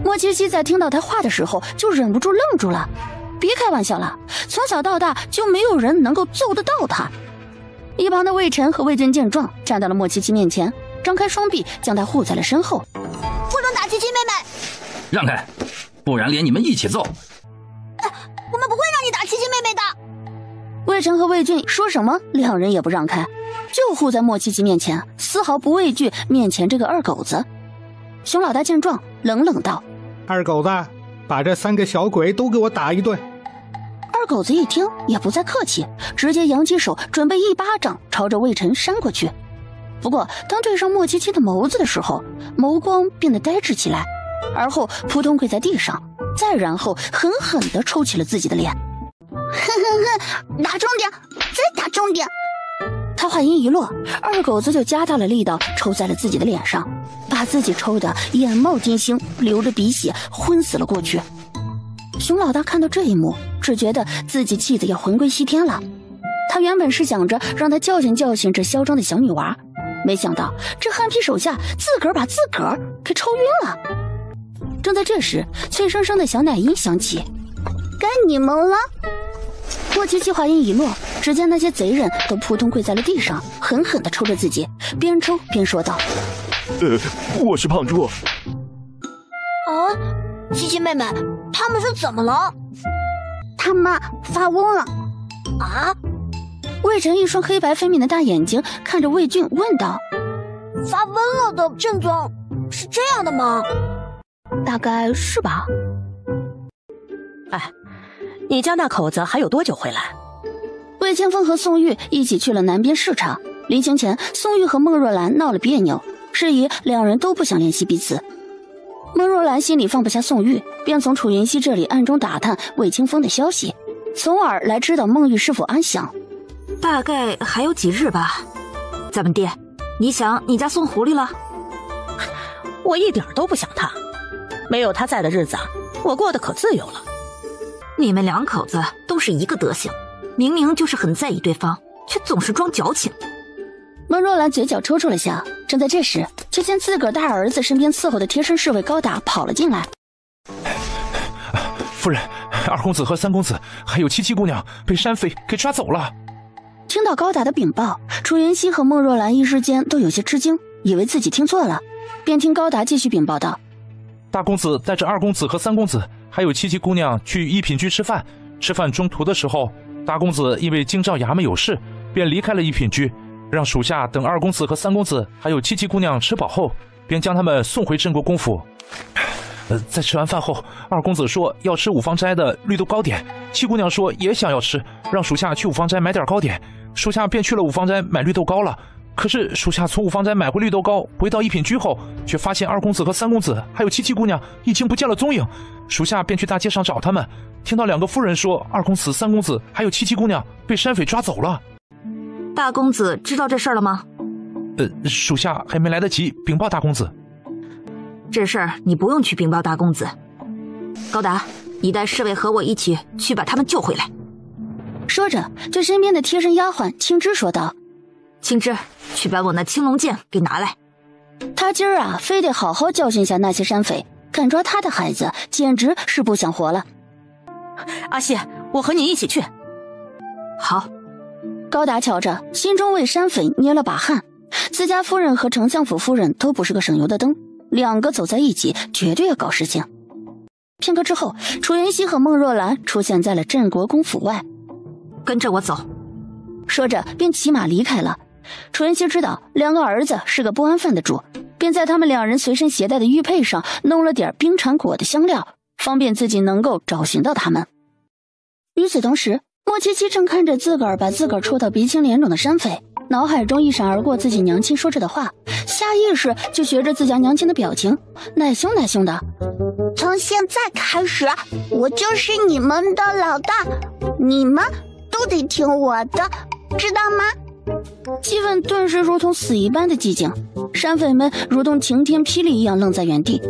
S3: 莫七七在听到他话的时候就忍不住愣住了。别开玩笑了，从小到大就没有人能够揍得到他。一旁的魏晨和魏俊见状，站到了莫七七面前，张开双臂将他护在了身后。
S11: 不准打七七妹妹！
S8: 让开，不然连你们一起揍。
S11: 我们不会让你打七七妹妹的。
S3: 魏晨和魏俊说什么，两人也不让开，就护在莫七七面前，丝毫不畏惧面前这个二狗子。熊老大见状，冷冷道：
S6: 二狗子，把这3个小鬼都给我打一顿。
S3: 二狗子一听也不再客气，直接扬起手准备一巴掌朝着魏晨扇过去。不过当对上莫七七的眸子的时候，眸光变得呆滞起来，而后扑通跪在地上，再然后狠狠地抽起了自己的脸。
S1: 打重点，再打重点。
S3: 他话音一落，二狗子就加大了力道抽在了自己的脸上，把自己抽得眼冒金星，流着鼻血昏死了过去。熊老大看到这一幕，只觉得自己气得要魂归西天了。他原本是想着让他教训教训这嚣张的小女娃，没想到这憨批手下自个儿把自个儿给抽晕了。正在这时，脆生生的小奶音响起：
S1: 该你们了。
S3: 莫七七话音一落，只见那些贼人都扑通跪在了地上，狠狠地抽着自己，边抽边说道：
S14: 我是胖猪。
S11: 七七妹妹，他们是怎么了？
S1: 他们发疯了。
S11: 啊！
S3: 魏晨一双黑白分明的大眼睛看着魏俊问道：
S11: 发瘟了的症状是这样的吗？
S15: 大概是吧。哎，你家那口子还有多久回来？
S3: 魏千峰和宋玉一起去了南边视察，临行前宋玉和孟若兰闹了别扭，是以两人都不想联系彼此。孟若兰心里放不下宋玉，便从楚云熙这里暗中打探魏清风的消息，从而来知道孟玉是否安详。
S9: 大概还有几日吧。咱们爹，你想你家送狐狸了？
S15: 我一点都不想他，没有他在的日子，我过得可自由了。
S9: 你们两口子都是一个德行，明明就是很在意对方，却总是装矫情。
S3: 孟若兰嘴角抽搐了下，正在这时，就见自个儿大儿子身边伺候的贴身侍卫高达跑了进来。
S7: 夫人，二公子和三公子还有七七姑娘被山匪给抓走了。
S3: 听到高达的禀报，楚云熙和孟若兰一时间都有些吃惊，以为自己听错了，便听高达继续禀报道：
S7: 大公子带着二公子和三公子还有七七姑娘去一品居吃饭，吃饭中途的时候，大公子因为京兆衙门有事，便离开了一品居，让属下等二公子和三公子还有七七姑娘吃饱后，便将他们送回镇国公府。在吃完饭后，二公子说要吃五芳斋的绿豆糕点，七姑娘说也想要吃，让属下去五芳斋买点糕点，属下便去了五芳斋买绿豆糕了。可是属下从五芳斋买回绿豆糕，回到一品居后，却发现二公子和三公子还有七七姑娘已经不见了踪影，属下便去大街上找他们，听到两个妇人说二公子、三公子还有七七姑娘被山匪抓走了。
S9: 大公子知道这事儿了吗？
S7: 属下还没来得及禀报大公子。
S9: 这事儿你不用去禀报大公子。高达，你带侍卫和我一起去把他们救回来。
S3: 说着，对身边的贴身丫鬟青枝说道：
S9: 青枝，去把我那青龙剑给拿来。
S3: 他今儿啊，非得好好教训下那些山匪，敢抓他的孩子，简直是不想活了。
S15: 阿西，我和你一起去。
S9: 好。
S3: 高达瞧着，心中为山匪捏了把汗。自家夫人和丞相府夫人都不是个省油的灯，两个走在一起，绝对要搞事情。片刻之后，楚云熙和孟若兰出现在了镇国公府外。
S9: 跟着我走。
S3: 说着便骑马离开了。楚云熙知道两个儿子是个不安分的主，便在他们两人随身携带的玉佩上弄了点冰蝉果的香料，方便自己能够找寻到他们。与此同时，莫七七正看着自个儿把自个儿戳到鼻青脸肿的山匪，脑海中一闪而过自己娘亲说着的话，下意识就学着自家娘亲的表情，奶凶奶凶的。
S1: 从现在开始，我就是你们的老大，你们都得听我的，知道吗？
S3: 气氛顿时如同死一般的寂静，山匪们如同晴天霹雳一样愣在原地。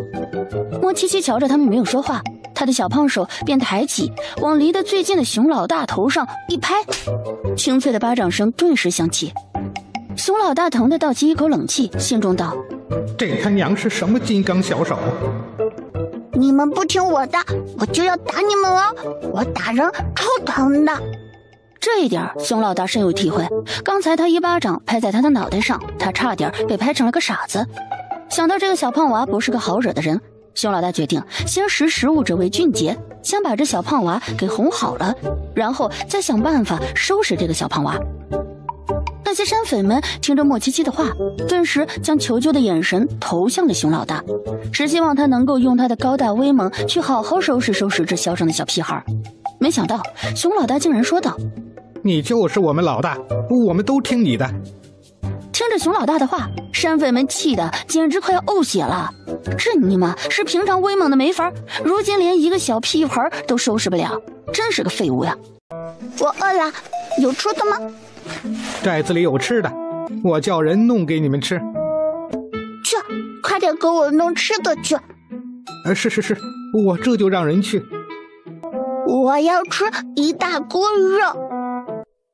S3: 莫七七瞧着他们没有说话，他的小胖手便抬起，往离得最近的熊老大头上一拍，清脆的巴掌声顿时响起。熊老大疼得倒吸一口冷气，心中道：
S6: 这他娘是什么金刚小手？
S1: 你们不听我的，我就要打你们哦！我打人超疼的。
S3: 这一点熊老大深有体会，刚才他一巴掌拍在他的脑袋上，他差点被拍成了个傻子。想到这个小胖娃不是个好惹的人，熊老大决定先识时务者为俊杰，先把这小胖娃给哄好了，然后再想办法收拾这个小胖娃。那些山匪们听着莫七七的话，顿时将求救的眼神投向了熊老大，只希望他能够用他的高大威猛去好好收拾收拾这嚣张的小屁孩。没想到熊老大竟然说道：
S6: 你就是我们老大，我们都听你的。
S3: 听着熊老大的话，山匪们气得简直快要呕血了。这尼玛是平常威猛的没法，如今连一个小屁孩都收拾不了，真是个废物呀！
S1: 我饿了，有吃的吗？
S6: 寨子里有吃的，我叫人弄给你们吃。
S1: 去，快点给我弄吃的去。
S6: 是，我这就让人去。
S1: 我要吃一大锅肉。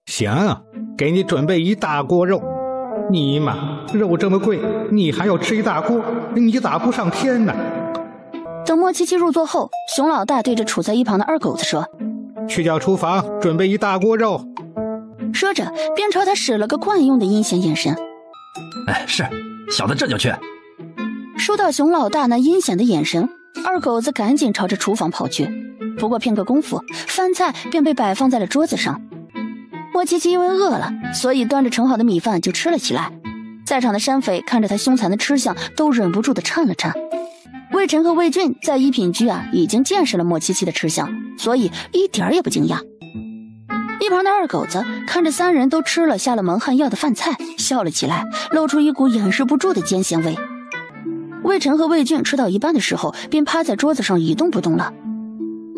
S6: 行，给你准备一大锅肉。尼玛，肉这么贵，你还要吃一大锅，你咋不上天呢？
S3: 等莫七七入座后，熊老大对着杵在一旁的二狗子说：
S6: 去叫厨房准备一大锅肉。
S3: 说着便朝他使了个惯用的阴险眼神。
S8: 是，小的这就去。
S3: 收到熊老大那阴险的眼神，二狗子赶紧朝着厨房跑去。不过片刻功夫，饭菜便被摆放在了桌子上。莫七七因为饿了，所以端着盛好的米饭就吃了起来。在场的山匪看着他凶残的吃相，都忍不住的颤了颤。魏晨和魏俊在一品居已经见识了莫七七的吃相，所以一点也不惊讶。一旁的二狗子看着三人都吃了下了蒙汗药的饭菜，笑了起来，露出一股掩饰不住的奸咸味。魏晨和魏俊吃到一半的时候，便趴在桌子上一动不动了。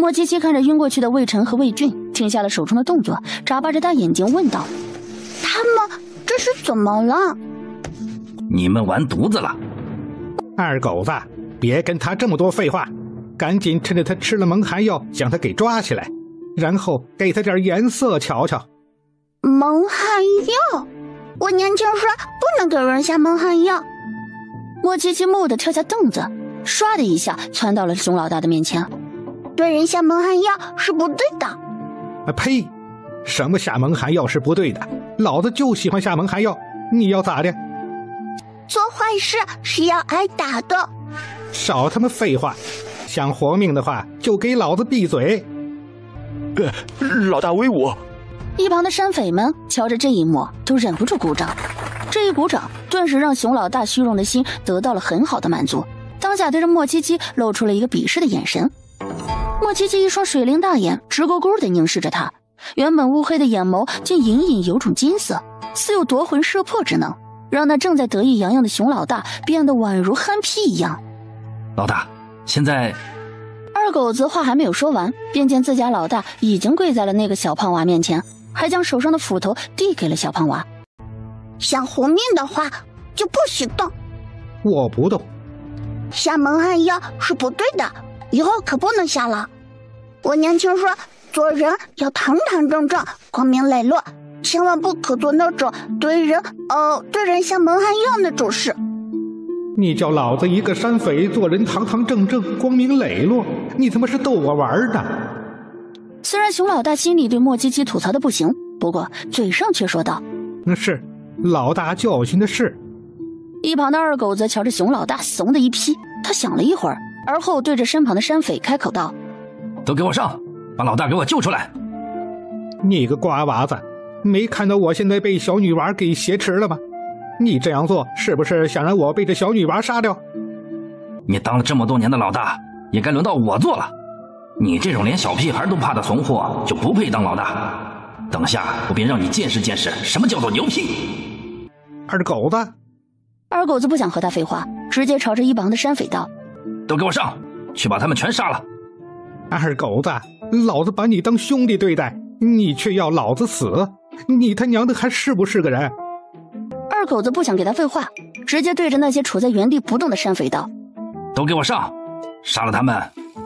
S3: 莫七七看着晕过去的魏晨和魏俊，停下了手中的动作，眨巴着大眼睛问道：“
S1: 他们这是怎么了？”
S8: 你们完犊子了！
S6: 二狗子，别跟他这么多废话，赶紧趁着他吃了蒙汗药，将他给抓起来，然后给他点颜色瞧瞧。
S1: 蒙汗药？我年轻时不能给人下蒙汗药。
S3: 莫七七蓦地跳下凳子，唰的一下窜到了熊老大的面前。
S1: 对人下蒙汗药是不对的。
S6: 呸！什么下蒙汗药是不对的？老子就喜欢下蒙汗药，你要咋的？
S1: 做坏事是要挨打的。
S6: 少他妈废话！想活命的话，就给老子闭嘴！
S14: 老大威武！
S3: 一旁的山匪们瞧着这一幕，都忍不住鼓掌。这一鼓掌，顿时让熊老大虚荣的心得到了很好的满足。当下对着莫七七露出了一个鄙视的眼神。莫七七一双水灵大眼直勾勾地凝视着他，原本乌黑的眼眸竟隐隐有种金色，似有夺魂摄魄之能，让那正在得意洋洋的熊老大变得宛如憨批一样。
S8: 老大，现在……
S3: 二狗子话还没有说完，便见自家老大已经跪在了那个小胖娃面前，还将手上的斧头递给了小胖娃。
S1: 想活命的话，就不许动。
S6: 我不动。
S1: 下蒙汗药是不对的，以后可不能下了。我年轻说，做人要堂堂正正、光明磊落，千万不可做那种对人下蒙汗药那种事。
S6: 你叫老子一个山匪做人堂堂正正、光明磊落，你他妈是逗我玩的？
S3: 虽然熊老大心里对莫七七吐槽的不行，不过嘴上却说道：“
S6: 那是老大教训的是。”
S3: 一旁的二狗子瞧着熊老大怂的一批，他想了一会儿，而后对着身旁的山匪开口道：“
S8: 都给我上，把老大给我救出来！”
S6: 你个瓜娃子，没看到我现在被小女娃给挟持了吗？你这样做是不是想让我被这小女娃杀掉？
S8: 你当了这么多年的老大，也该轮到我做了。你这种连小屁孩都怕的怂货，就不配当老大。等下我便让你见识见识什么叫做牛批！
S6: 二狗子，
S3: 二狗子不想和他废话，直接朝着一旁的山匪道：“
S8: 都给我上，去把他们全杀了！”
S6: 二狗子，老子把你当兄弟对待，你却要老子死，你他娘的还是不是个人？
S3: 二狗子不想给他废话，直接对着那些处在原地不动的山匪道：“
S8: 都给我上，杀了他们，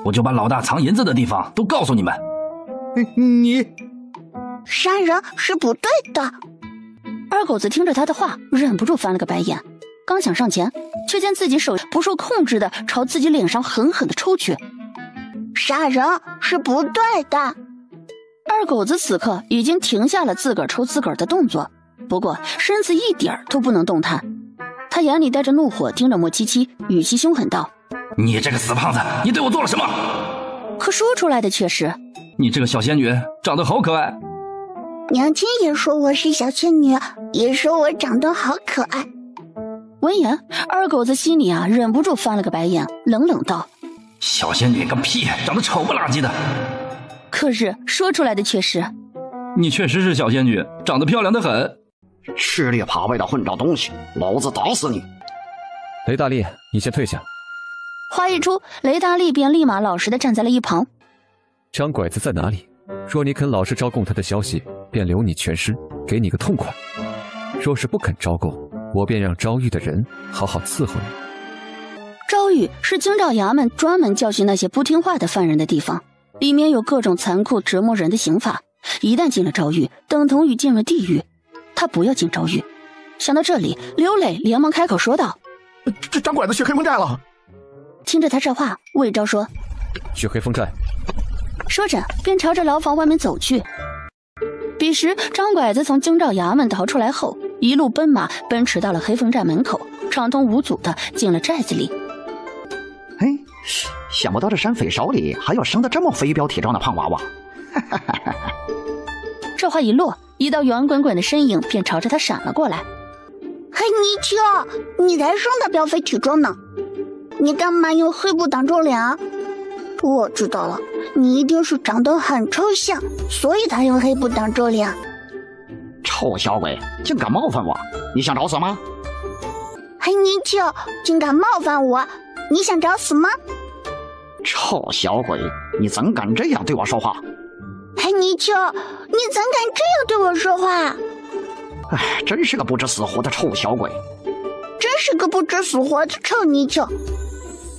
S8: 我就把老大藏银子的地方都告诉你们。”
S6: 你
S1: 杀人是不对的。
S3: 二狗子听着他的话，忍不住翻了个白眼，刚想上前，却见自己手不受控制的朝自己脸上狠狠的抽去。
S1: 杀人是不对的。
S3: 二狗子此刻已经停下了自个儿抽自个儿的动作，不过身子一点都不能动弹。他眼里带着怒火盯着莫七七，语气凶狠道：“
S8: 你这个死胖子，你对我做了什么？”
S3: 可说出来的却是：“
S8: 你这个小仙女长得好可爱。”
S1: 娘亲也说我是小仙女，也说我长得好可爱。
S3: 闻言，二狗子心里忍不住翻了个白眼，冷冷道：“
S8: 小仙女个屁，长得丑不拉几的。”
S3: 可是说出来的却是：“
S8: 你确实是小仙女，长得漂亮的很。”
S16: 吃里扒外的混账东西，老子打死你！
S4: 雷大力，你先退下。
S3: 话一出，雷大力便立马老实的站在了一旁。
S4: 张拐子在哪里？若你肯老实招供他的消息，便留你全尸，给你个痛快；若是不肯招供，我便让招狱的人好好伺候你。
S3: 招狱是京兆衙门专门教训那些不听话的犯人的地方，里面有各种残酷折磨人的刑罚，一旦进了招狱，等同于进了地狱。他不要进招狱。想到这里，刘磊连忙开口说道：“
S14: 这张拐子去黑风寨了。”
S3: 听着他这话，魏昭说：“
S4: 去黑风寨。”
S3: 说着便朝着牢房外面走去。彼时张拐子从京兆衙门逃出来后，一路奔马奔驰到了黑风寨门口，畅通无阻的进了寨子里。
S16: 想不到这山匪手里还有生得这么肥膘体壮的胖娃娃。
S3: 这话一落，一道圆滚滚的身影便朝着他闪了过来。
S1: 嘿，泥鳅，你才生得膘肥体壮呢，你干嘛用黑布挡住脸啊？我知道了，你一定是长得很抽象，所以才用黑布挡住脸。
S16: 臭小鬼，竟敢冒犯我，你想找死吗？
S1: 嘿，泥鳅，竟敢冒犯我，你想找死吗？
S16: 臭小鬼，你怎敢这样对我说话？
S1: 哎，泥鳅，你怎敢这样对我说话？
S16: 哎，真是个不知死活的臭小鬼！
S1: 真是个不知死活的臭泥鳅！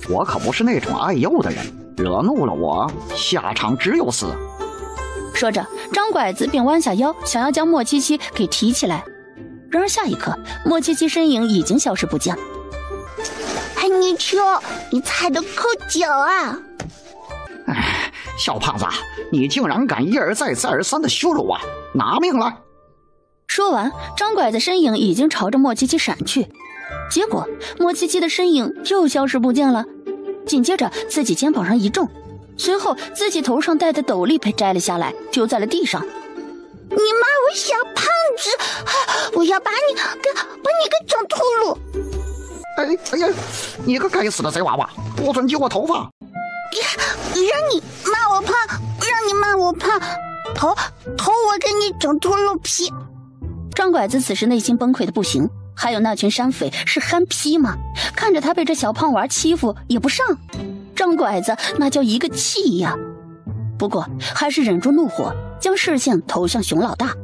S16: 我可不是那种爱幼的人，惹怒了我，下场只有死。
S3: 说着，张拐子便弯下腰，想要将莫七七给提起来。然而下一刻，莫七七身影已经消失不见。
S1: 哎，泥鳅，你踩得可脚啊！
S16: 哎，小胖子，你竟然敢一而再、再而三的羞辱我，拿命来！
S3: 说完，张拐子身影已经朝着莫七七闪去，结果莫七七的身影又消失不见了。紧接着，自己肩膀上一重，随后自己头上戴的斗笠被摘了下来，丢在了地上。
S1: 你骂我小胖子，我要把你给整秃噜！
S16: 哎呀，你个该死的贼娃娃，不准揪我头发！
S1: 让你骂我胖，让你骂我胖，头我给你整秃噜皮！
S3: 张拐子此时内心崩溃的不行，还有那群山匪是憨批吗？看着他被这小胖娃欺负也不上，张拐子那叫一个气呀！不过还是忍住怒火，将视线投向熊老大。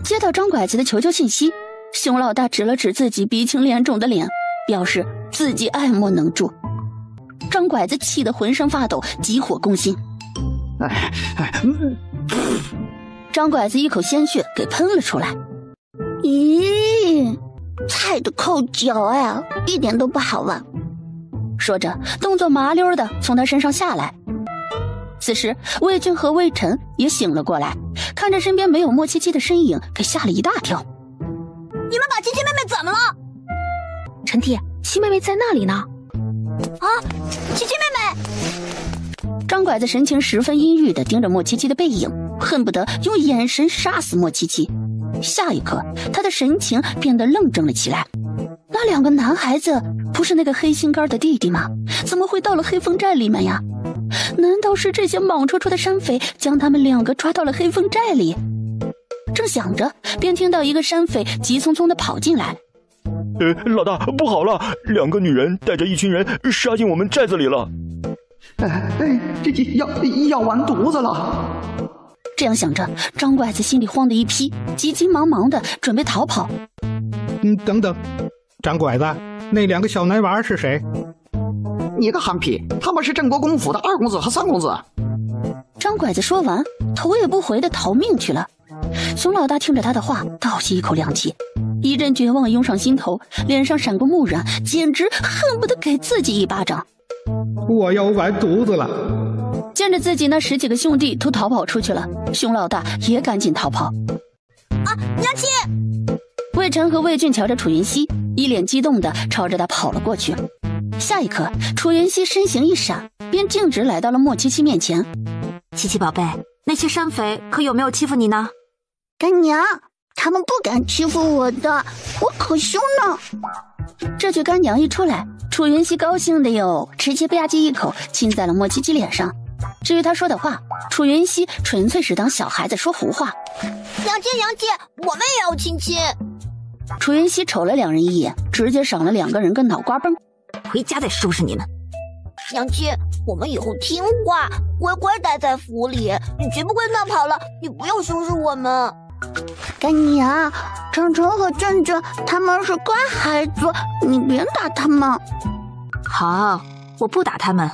S3: 接到张拐子的求救信息，熊老大指了指自己鼻青脸肿的脸，表示自己爱莫能助。张拐子气得浑身发抖，急火攻心。张拐子一口鲜血给喷了出来。
S1: 咦，踩得扣脚啊，一点都不好玩。
S3: 说着，动作麻溜的从他身上下来。此时，魏俊和魏晨也醒了过来，看着身边没有莫七七的身影，给吓了一大跳。
S11: 你们把七七妹妹怎么了？
S12: 陈弟，七妹妹在那里呢？
S11: 啊，七七妹妹！
S3: 张拐子神情十分阴郁地盯着莫七七的背影，恨不得用眼神杀死莫七七。下一刻，他的神情变得愣怔了起来。那两个男孩子不是那个黑心肝的弟弟吗？怎么会到了黑风寨里面呀？难道是这些莽戳戳的山匪将他们两个抓到了黑风寨里？正想着，便听到一个山匪急匆匆地跑进来。
S14: 老大，不好了，两个女人带着一群人杀进我们寨子里了。
S16: 这要完犊子了！
S3: 这样想着，张拐子心里慌得一批，急急忙忙的准备逃跑。
S6: 等等，张拐子，那两个小男娃是谁？
S16: 你个憨批，他们是镇国公府的2公子和3公子。
S3: 张拐子说完，头也不回的逃命去了。熊老大听着他的话，倒吸一口凉气，一阵绝望涌上心头，脸上闪过木然，简直恨不得给自己一巴掌。
S6: 我要完犊子了！
S3: 见着自己那10几个兄弟都逃跑出去了，熊老大也赶紧逃跑。
S11: 啊，娘亲！
S3: 魏晨和魏俊瞧着楚云熙，一脸激动地朝着他跑了过去。下一刻，楚云熙身形一闪，便径直来到了莫七七面前。
S9: 七七宝贝，那些山匪可有没有欺负你呢？
S1: 干娘，他们不敢欺负我的，我可凶呢。
S3: 这句干娘一出来，楚云熙高兴的哟，直接吧唧一口亲在了莫七七脸上。至于他说的话，楚云熙纯粹是当小孩子说胡话。
S11: 娘亲，我们也要亲亲。
S3: 楚云熙瞅了两人一眼，直接赏了2个人个脑瓜崩。
S9: 回家再收拾你们。
S11: 娘亲，我们以后听话，乖乖待在府里，你绝不会乱跑了，你不要收拾我们。
S1: 干娘，程程和正正他们是乖孩子，你别打他们。
S9: 好，我不打他们。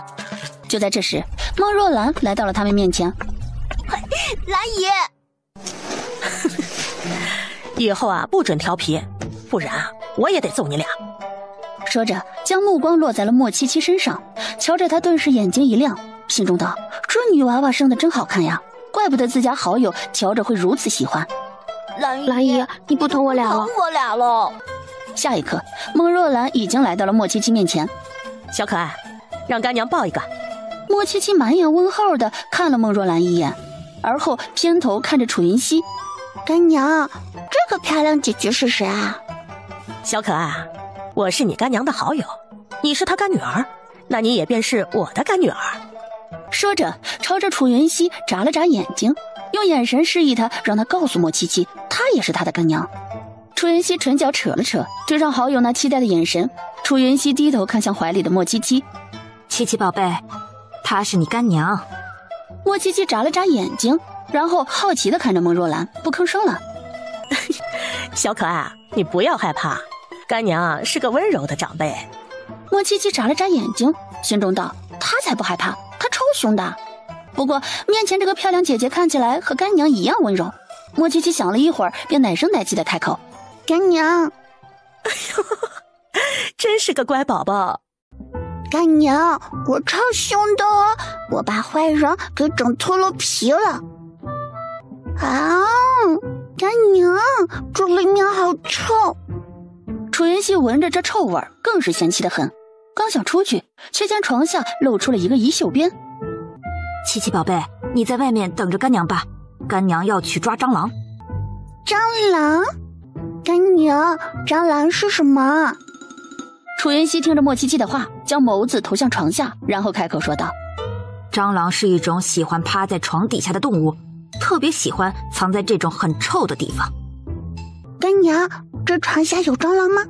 S3: 就在这时，孟若兰来到了他们面前。
S11: 兰姨，
S15: 以后啊不准调皮，不然啊我也得揍你俩。
S3: 说着，将目光落在了莫七七身上，瞧着他顿时眼睛一亮，心中道：这女娃娃生得真好看呀，怪不得自家好友瞧着会如此喜欢。
S12: 兰姨，你不疼我俩了？
S3: 下一刻，孟若兰已经来到了莫七七面前。
S15: 小可爱，让干娘抱一个。
S3: 莫七七满眼问号的看了孟若兰一眼，而后偏头看着楚云熙。
S1: 干娘，这个漂亮姐姐是谁啊？
S15: 小可爱，我是你干娘的好友，你是她干女儿，那你也便是我的干女儿。
S3: 说着，朝着楚云熙眨了眨眼睛，用眼神示意他，让他告诉莫七七，她也是他的干娘。楚云熙唇角扯了扯，对上好友那期待的眼神，楚云熙低头看向怀里的莫七七。
S9: 七七宝贝，她是你干娘。
S3: 莫七七眨了眨眼睛，然后好奇地看着孟若兰，不吭声了。
S15: 小可爱，你不要害怕，干娘是个温柔的长辈。
S3: 莫七七眨了眨眼睛，心中道：她才不害怕，她超凶的。不过面前这个漂亮姐姐看起来和干娘一样温柔。莫七七想了一会儿，便奶声奶气地开口：
S1: 干娘。
S15: 哎呦，真是个乖宝宝。
S1: 干娘，我超凶的哦，我把坏人给整脱了皮了。啊，干娘，这里面好臭。
S3: 楚云熙闻着这臭味更是嫌弃得很，刚想出去，却见床下露出了一个衣袖边。
S9: 七七宝贝，你在外面等着干娘吧，干娘要去抓蟑螂。
S1: 蟑螂？干娘，蟑螂是什么？
S3: 楚云熙听着莫七七的话，将眸子投向床下，然后开口说道：
S9: 蟑螂是一种喜欢趴在床底下的动物，特别喜欢藏在这种很臭的地方。
S1: 干娘，这床下有蟑螂吗？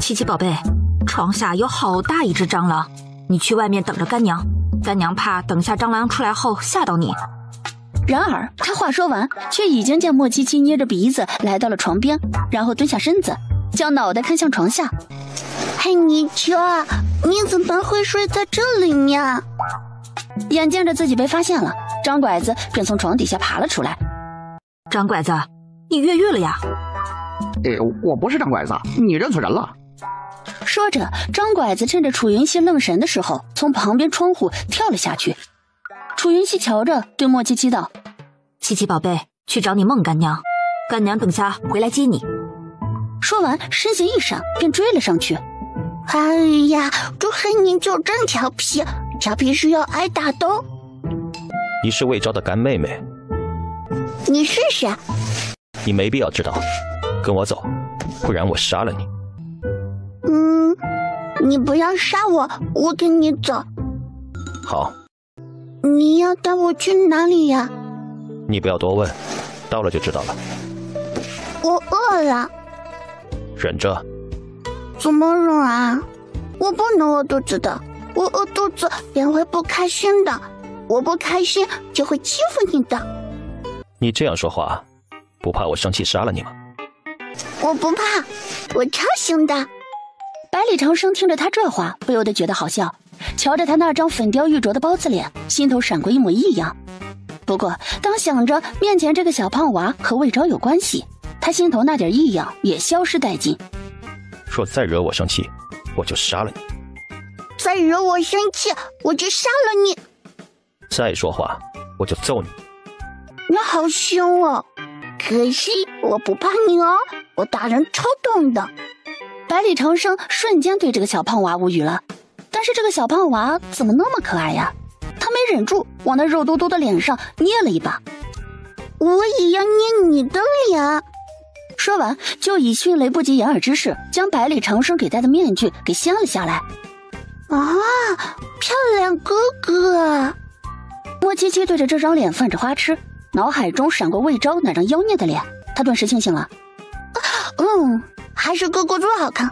S9: 七七宝贝，床下有好大一只蟑螂，你去外面等着干娘，干娘怕等下蟑螂出来后吓到你。
S3: 然而他话说完，却已经见莫七七捏着鼻子来到了床边，然后蹲下身子，将脑袋看向床下。
S1: 嘿，泥鳅，你怎么会睡在这里面？
S3: 眼见着自己被发现了，张拐子便从床底下爬了出来。
S9: 张拐子，你越狱了呀？
S16: 我不是张拐子，你认错人了。
S3: 说着，张拐子趁着楚云熙愣神的时候，从旁边窗户跳了下去。楚云熙瞧着，对莫七七道：
S9: 七七宝贝，去找你孟干娘，干娘等下回来接你。
S3: 说完，身形一闪，便追了上去。
S1: 哎呀，这黑泥鳅真调皮，调皮是要挨打的。
S5: 你是魏昭的干妹妹。
S1: 你是谁？
S5: 你没必要知道，跟我走，不然我杀了你。
S1: 你不要杀我，我跟你走。
S5: 好。
S1: 你要带我去哪里呀？
S5: 你不要多问，到了就知道了。
S1: 我饿了。
S5: 忍着。
S1: 怎么忍啊？我不能饿肚子的，我饿肚子便会不开心的，我不开心就会欺负你的。
S5: 你这样说话，不怕我生气杀了你吗？
S1: 我不怕，我超凶的。
S3: 百里长生听着他这话，不由得觉得好笑，瞧着他那张粉雕玉琢的包子脸，心头闪过一抹异样。不过当想着面前这个小胖娃和魏昭有关系，他心头那点异样也消失殆尽。
S5: 若再惹我生气，我就杀了你。
S1: 再惹我生气，我就杀了你。
S5: 再说话，我就揍你。
S1: 你好凶哦！可惜我不怕你哦，我打人超痛的。
S3: 百里长生瞬间对这个小胖娃无语了，但是这个小胖娃怎么那么可爱呀？他没忍住，往那肉嘟嘟的脸上捏了一把。
S1: 我也要捏你的脸。
S3: 说完，就以迅雷不及掩耳之势，将百里长生给戴的面具给掀了下来。
S1: 啊，漂亮哥哥！
S3: 莫七七对着这张脸犯着花痴，脑海中闪过魏昭那张妖孽的脸，他顿时清醒了。
S1: 还是哥哥最好看。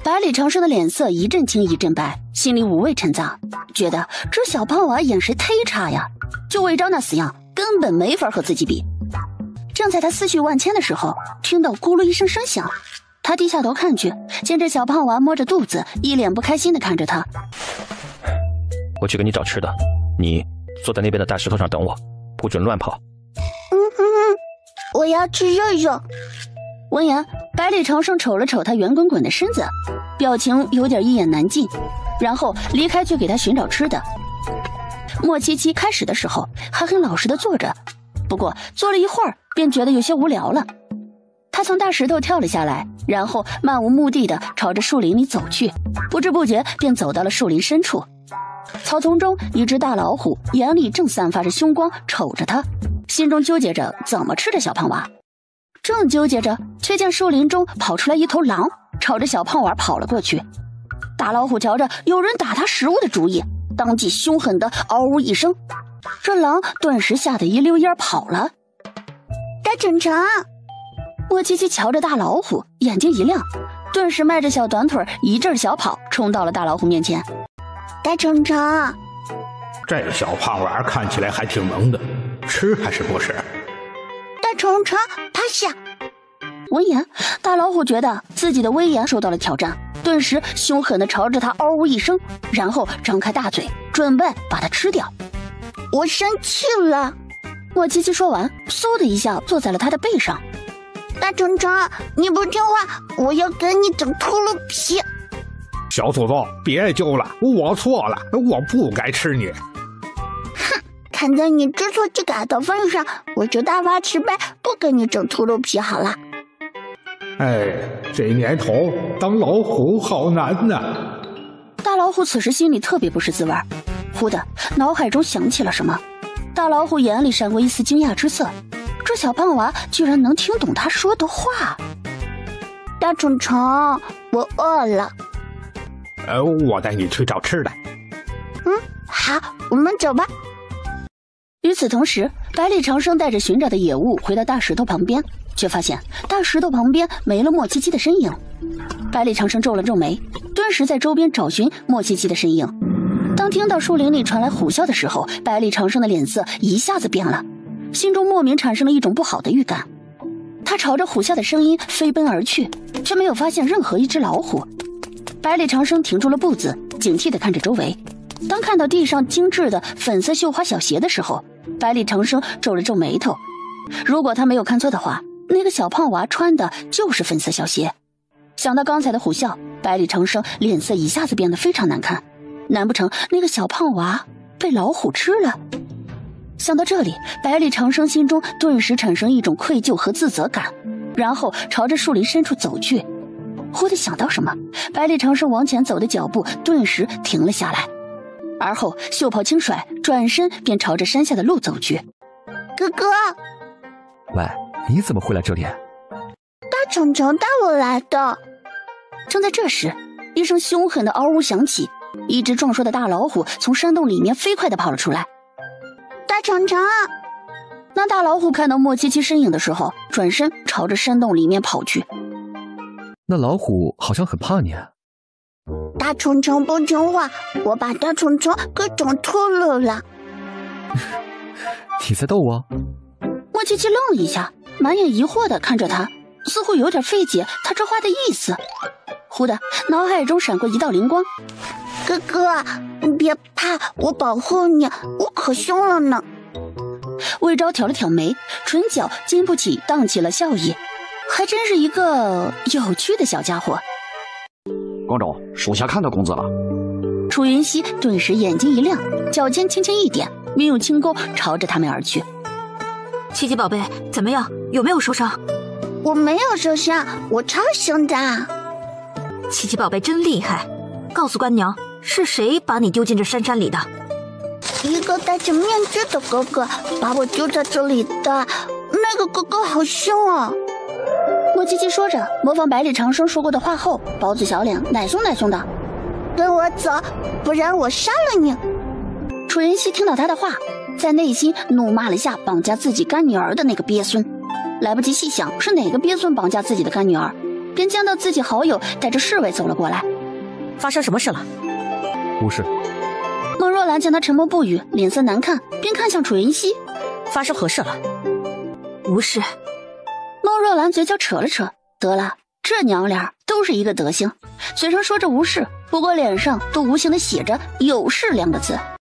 S3: 百里长生的脸色一阵青一阵白，心里五味陈杂，觉得这小胖娃眼神忒差呀，就魏昭那死样，根本没法和自己比。正在他思绪万千的时候，听到咕噜一声声响，他低下头看去，见这小胖娃摸着肚子，一脸不开心地看着他。
S5: 我去给你找吃的，你坐在那边的大石头上等我，不准乱跑。
S1: 我要吃肉肉。
S3: 闻言，百里长生瞅了瞅他圆滚滚的身子，表情有点一言难尽，然后离开去给他寻找吃的。莫七七开始的时候还很老实的坐着，不过坐了一会儿便觉得有些无聊了。他从大石头跳了下来，然后漫无目的的朝着树林里走去，不知不觉便走到了树林深处。草丛中一只大老虎眼里正散发着凶光，瞅着他，心中纠结着怎么吃这小胖娃。正纠结着，却见树林中跑出来一头狼，朝着小胖娃跑了过去。大老虎瞧着有人打他食物的主意，当即凶狠的嗷呜一声，这狼顿时吓得一溜烟跑了。
S1: 大程程，
S3: 莫七七瞧着大老虎，眼睛一亮，顿时迈着小短腿一阵小跑，冲到了大老虎面前。
S1: 大程程，
S6: 这小胖娃看起来还挺萌的，吃还是不吃？
S1: 大虫虫，趴下！
S3: 闻言，大老虎觉得自己的威严受到了挑战，顿时凶狠地朝着他嗷呜一声，然后张开大嘴，准备把它吃掉。
S1: 我生气了！
S3: 莫七七说完，嗖的一下坐在了他的背上。
S1: 大虫虫，你不听话，我要给你整秃噜皮！
S6: 小祖宗，别揪了，我错了，我不该吃你。
S1: 哼，看在你知错就改的份上，我就大发慈悲，不给你整秃噜皮好了。
S6: 哎，这年头当老虎好难呐！
S3: 大老虎此时心里特别不是滋味，忽的脑海中想起了什么，大老虎眼里闪过一丝惊讶之色，这小胖娃居然能听懂他说的话。
S1: 大虫虫，我饿了。
S6: 我带你去找吃的。
S1: 好，我们走吧。
S3: 与此同时，百里长生带着寻找的野物回到大石头旁边，却发现大石头旁边没了莫七七的身影。百里长生皱了皱眉，顿时在周边找寻莫七七的身影。当听到树林里传来虎啸的时候，百里长生的脸色一下子变了，心中莫名产生了一种不好的预感。他朝着虎啸的声音飞奔而去，却没有发现任何一只老虎。百里长生停住了步子，警惕地看着周围。当看到地上精致的粉色绣花小鞋的时候，百里长生皱了皱眉头。如果他没有看错的话，那个小胖娃穿的就是粉色小鞋。想到刚才的虎啸，百里长生脸色一下子变得非常难看。难不成那个小胖娃被老虎吃了？想到这里，百里长生心中顿时产生一种愧疚和自责感，然后朝着树林深处走去。忽地想到什么，百里长生往前走的脚步顿时停了下来，而后袖袍轻甩，转身便朝着山下的路走去。
S1: 哥哥，
S4: 喂，你怎么会来这里？
S1: 大虫虫带我来的。
S3: 正在这时，一声凶狠的嗷呜响起，一只壮硕的大老虎从山洞里面飞快地跑了出来。
S1: 大虫虫！
S3: 那大老虎看到莫七七身影的时候，转身朝着山洞里面跑去。
S4: 那老虎好像很怕你啊。
S1: 大虫虫不听话，我把大虫虫给整秃噜了。
S4: 你在逗我？
S3: 莫七七愣了一下，满眼疑惑地看着他，似乎有点费解他这话的意思。忽的脑海中闪过一道灵光，
S1: 哥哥，你别怕，我保护你，我可凶了呢。
S3: 魏昭挑了挑眉，唇角禁不起荡起了笑意，还真是一个有趣的小家伙。
S16: 公主，属下看到公子了。
S3: 楚云熙顿时眼睛一亮，脚尖轻轻一点，便用轻钩朝着他们而去。
S9: 七七宝贝，怎么样？有没有受伤？
S1: 我没有受伤，我超凶的。
S9: 七七宝贝真厉害，告诉官娘，是谁把你丢进这山里的？
S1: 一个戴着面具的哥哥把我丢在这里的，那个哥哥好凶啊！
S3: 莫七七说着，模仿百里长生说过的话后，包子小脸奶松奶松的。
S1: 跟我走，不然我杀了你！
S3: 楚云熙听到他的话，在内心怒骂了下绑架自己干女儿的那个鳖孙，来不及细想是哪个鳖孙绑架自己的干女儿，便见到自己好友带着侍卫走了过来。
S15: 发生什么事了？
S4: 无事。
S3: 孟若兰见他沉默不语，脸色难看，便看向楚云熙。
S15: 发生何事了？
S9: 无事。
S3: 孟若兰嘴角扯了扯，得了，这娘俩都是一个德行，嘴上说着无事，不过脸上都无形的写着有事2个字。